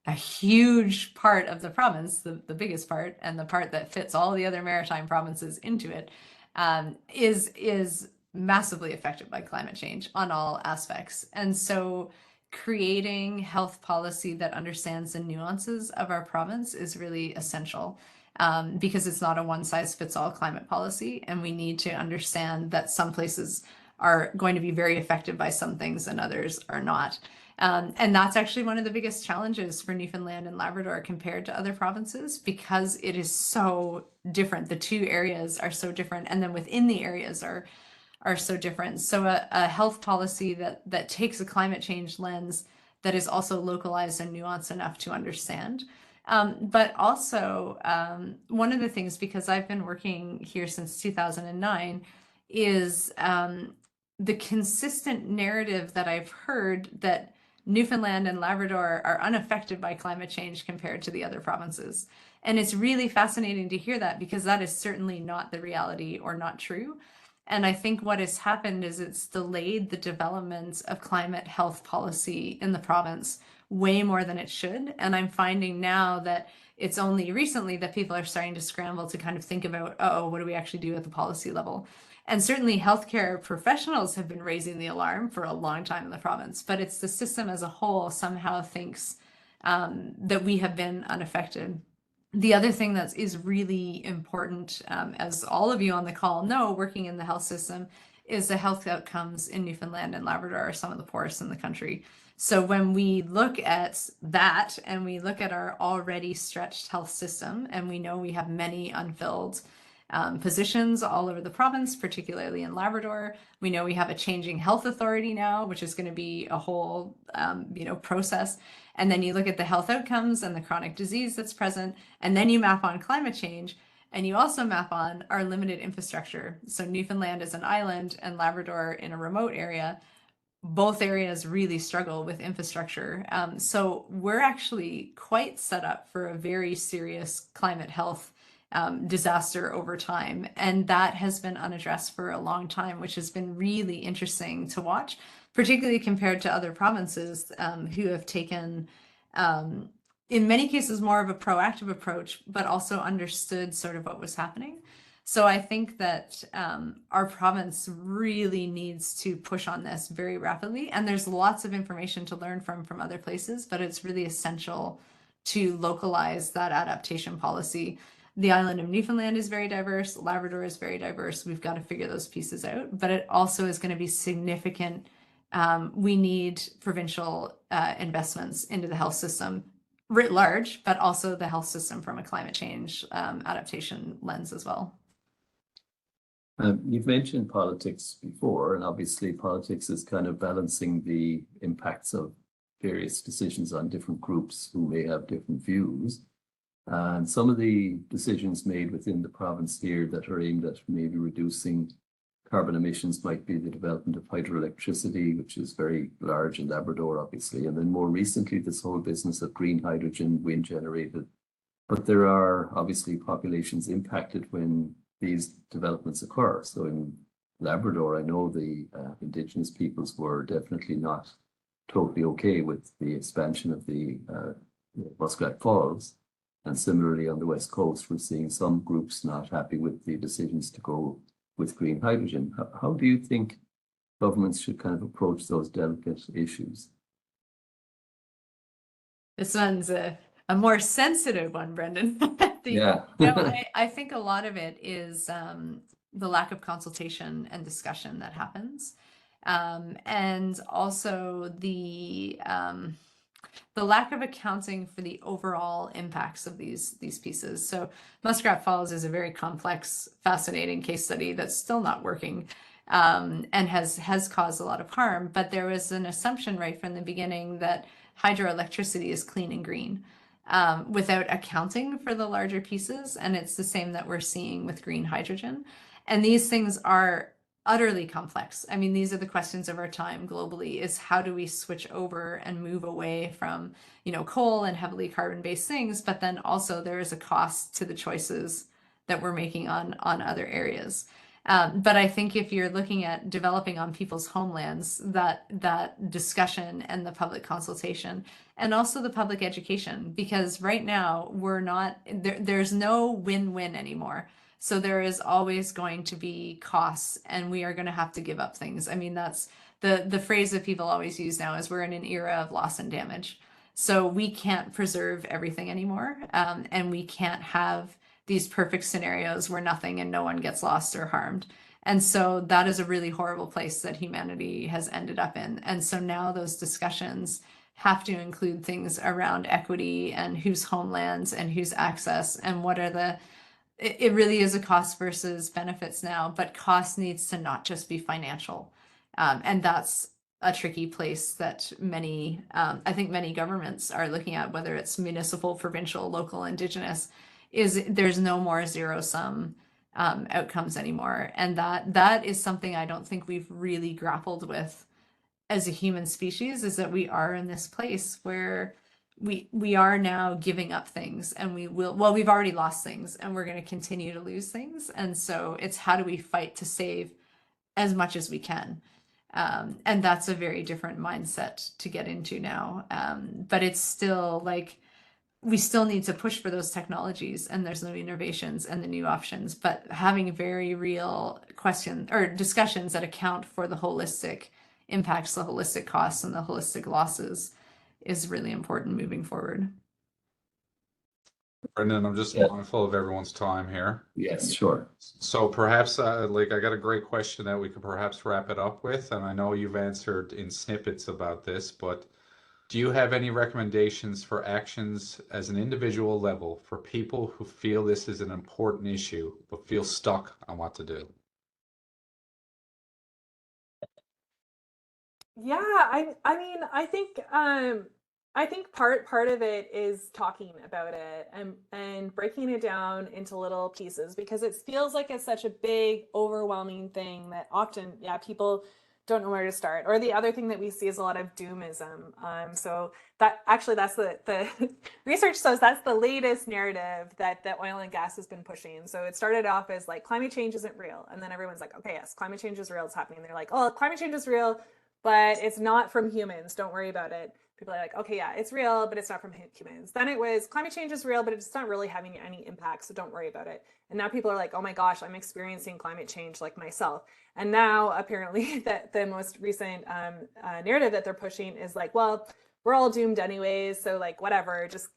a huge part of the province, the biggest part, and the part that fits all the other maritime provinces into it, is massively affected by climate change on all aspects. And so creating health policy that understands the nuances of our province is really essential, because it's not a one-size-fits-all climate policy, and we need to understand that some places are going to be very affected by some things and others are not. And that's actually one of the biggest challenges for Newfoundland and Labrador compared to other provinces, because it is so different. The two areas are so different, and then within the areas are so different. So a health policy that takes a climate change lens that is also localized and nuanced enough to understand. But also, one of the things, because I've been working here since 2009, is the consistent narrative that I've heard that Newfoundland and Labrador are unaffected by climate change compared to the other provinces. And it's really fascinating to hear that, because that is certainly not the reality, or not true. And I think what has happened is it's delayed the development of climate health policy in the province way more than it should. And I'm finding now that it's only recently that people are starting to scramble to kind of think about, oh, what do we actually do at the policy level? And certainly healthcare professionals have been raising the alarm for a long time in the province, but it's the system as a whole somehow thinks that we have been unaffected. The other thing that is really important, as all of you on the call know, working in the health system, is the health outcomes in Newfoundland and Labrador are some of the poorest in the country. So when we look at that, and we look at our already stretched health system, and we know we have many unfilled positions all over the province, particularly in Labrador. We know we have a changing health authority now, which is going to be a whole process. And then you look at the health outcomes and the chronic disease that's present, and then you map on climate change, and you also map on our limited infrastructure. So Newfoundland is an island and Labrador in a remote area. Both areas really struggle with infrastructure. So we're actually quite set up for a very serious climate health disaster over time. And that has been unaddressed for a long time, which has been really interesting to watch, particularly compared to other provinces who have taken, in many cases, more of a proactive approach, but also understood sort of what was happening. So I think that our province really needs to push on this very rapidly. And there's lots of information to learn from other places, but it's really essential to localize that adaptation policy. The island of Newfoundland is very diverse. Labrador is very diverse. We've got to figure those pieces out, but it also is going to be significant. We need provincial investments into the health system writ large, but also the health system from a climate change adaptation lens as well. You've mentioned politics before, and obviously politics is kind of balancing the impacts of various decisions on different groups who may have different views. And some of the decisions made within the province here that are aimed at maybe reducing carbon emissions might be the development of hydroelectricity, which is very large in Labrador, obviously. And then more recently, this whole business of green hydrogen, wind generated. But there are obviously populations impacted when these developments occur. So in Labrador, I know the Indigenous peoples were definitely not totally okay with the expansion of the Muskrat Falls. And similarly on the West Coast, we're seeing some groups not happy with the decisions to go with green hydrogen. How do you think governments should kind of approach those delicate issues? This one's a more sensitive one, Brendan. Yeah. I think a lot of it is the lack of consultation and discussion that happens. And also the lack of accounting for the overall impacts of these pieces. So Muskrat Falls is a very complex, fascinating case study that's still not working and has caused a lot of harm. But there was an assumption right from the beginning that hydroelectricity is clean and green without accounting for the larger pieces. And it's the same that we're seeing with green hydrogen. And these things are utterly complex. I mean, these are the questions of our time globally, is how do we switch over and move away from, coal and heavily carbon-based things, but then also there is a cost to the choices that we're making on other areas. But I think if you're looking at developing on people's homelands, that discussion and the public consultation and also the public education, because right now we're not, there's no win-win anymore. So there is always going to be costs and we are going to have to give up things. I mean, that's the phrase that people always use now is we're in an era of loss and damage. So we can't preserve everything anymore. And we can't have these perfect scenarios where nothing and no one gets lost or harmed. And so that is a really horrible place that humanity has ended up in. And so now those discussions have to include things around equity and whose homelands and whose access and what are it really is a cost versus benefits now, but cost needs to not just be financial. And that's a tricky place that I think many governments are looking at, whether it's municipal, provincial, local, Indigenous, is there's no more zero-sum outcomes anymore. And that is something I don't think we've really grappled with as a human species, is that we are in this place where we are now giving up things and we've already lost things and we're going to continue to lose things. And so it's how do we fight to save as much as we can? And that's a very different mindset to get into now. But it's still like, we still need to push for those technologies and there's no innovations and the new options, but having very real questions or discussions that account for the holistic impacts, the holistic costs and the holistic losses is really important moving forward. Brendan, I'm just mindful of everyone's time here. Yes, sure. So perhaps I got a great question that we could perhaps wrap it up with. And I know you've answered in snippets about this, but do you have any recommendations for actions as an individual level for people who feel this is an important issue, but feel stuck on what to do? Yeah, I mean, I think part of it is talking about it and breaking it down into little pieces, because it feels like it's such a big, overwhelming thing that often, people don't know where to start. Or the other thing that we see is a lot of doomism. So that actually, that's the research says that's the latest narrative that oil and gas has been pushing. So it started off as like climate change isn't real, and then everyone's like, okay, yes, climate change is real, it's happening. They're like, oh, climate change is real, but it's not from humans. Don't worry about it. People are like, okay, yeah, it's real, but it's not from humans. Then it was climate change is real, but it's not really having any impact, so don't worry about it. And now people are like, oh my gosh, I'm experiencing climate change like myself. And now apparently that the most recent narrative that they're pushing is like, well, we're all doomed anyways, so like whatever, just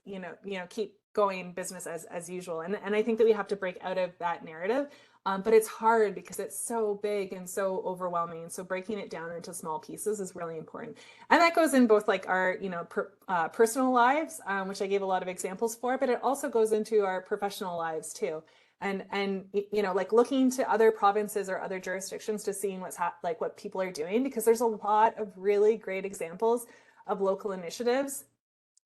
keep going business as usual. And I think that we have to break out of that narrative. But it's hard because it's so big and so overwhelming. So breaking it down into small pieces is really important. And that goes in both like our, personal lives, which I gave a lot of examples for, but it also goes into our professional lives too. And like looking to other provinces or other jurisdictions to seeing what people are doing, because there's a lot of really great examples of local initiatives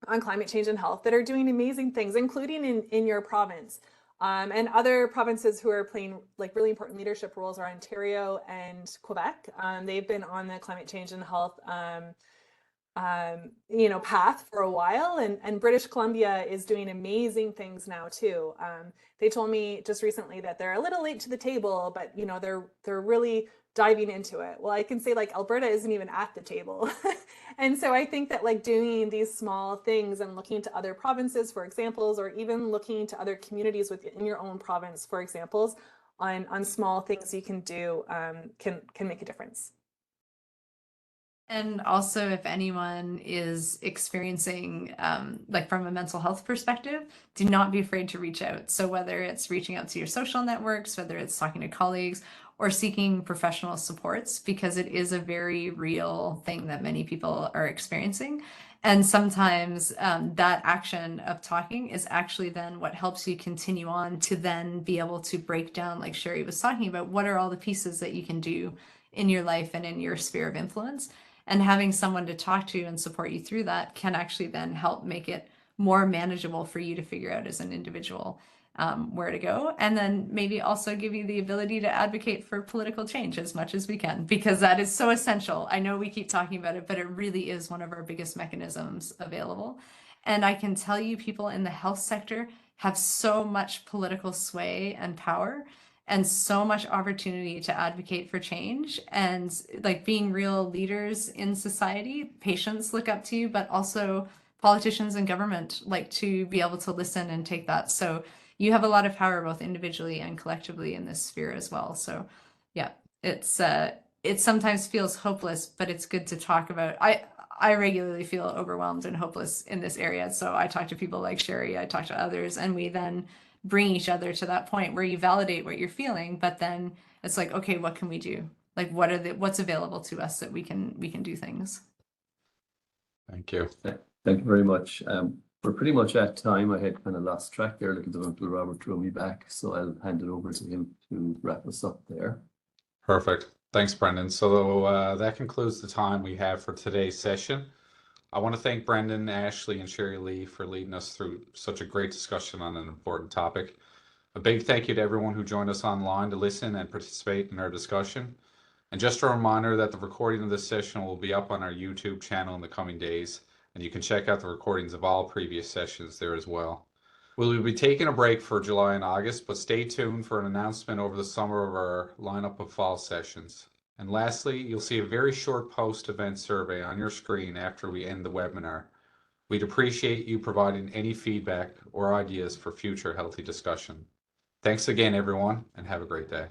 on climate change and health that are doing amazing things, including in your province. And other provinces who are playing like really important leadership roles are Ontario and Quebec. They've been on the climate change and health path for a while, and British Columbia is doing amazing things now too. They told me just recently that they're a little late to the table, but they're really diving into it. Well, I can say like Alberta isn't even at the table. And so I think that like doing these small things and looking to other provinces for examples, or even looking to other communities within your own province for examples on small things you can do can make a difference. And also, if anyone is experiencing, like from a mental health perspective, do not be afraid to reach out. So whether it's reaching out to your social networks, whether it's talking to colleagues, or seeking professional supports, because it is a very real thing that many people are experiencing. And sometimes that action of talking is actually then what helps you continue on to then be able to break down, like Sherry was talking about, what are all the pieces that you can do in your life and in your sphere of influence. And having someone to talk to and support you through that can actually then help make it more manageable for you to figure out as an individual where to go. And then maybe also give you the ability to advocate for political change as much as we can, because that is so essential. I know we keep talking about it, but it really is one of our biggest mechanisms available. And I can tell you, people in the health sector have so much political sway and power, and so much opportunity to advocate for change, and like being real leaders in society. Patients look up to you, but also politicians and government like to be able to listen and take that. So you have a lot of power both individually and collectively in this sphere as well. So yeah, it sometimes feels hopeless, but it's good to talk about. I regularly feel overwhelmed and hopeless in this area. So I talk to people like Sherry, I talk to others, and we then bring each other to that point where you validate what you're feeling, but then it's like, okay, what can we do? Like, what's available to us that we can do things. Thank you. Thank you very much. We're pretty much at time. I had kind of lost track there until Robert threw me back, so I'll hand it over to him to wrap us up there. Perfect. Thanks, Brendan. So that concludes the time we have for today's session. I want to thank Brendan, Ashlee, and Sherilee for leading us through such a great discussion on an important topic. A big thank you to everyone who joined us online to listen and participate in our discussion. And just a reminder that the recording of this session will be up on our YouTube channel in the coming days, and you can check out the recordings of all previous sessions there as well. We'll be taking a break for July and August, but stay tuned for an announcement over the summer of our lineup of fall sessions. And lastly, you'll see a very short post-event survey on your screen after we end the webinar. We'd appreciate you providing any feedback or ideas for future healthy discussion. Thanks again, everyone, and have a great day.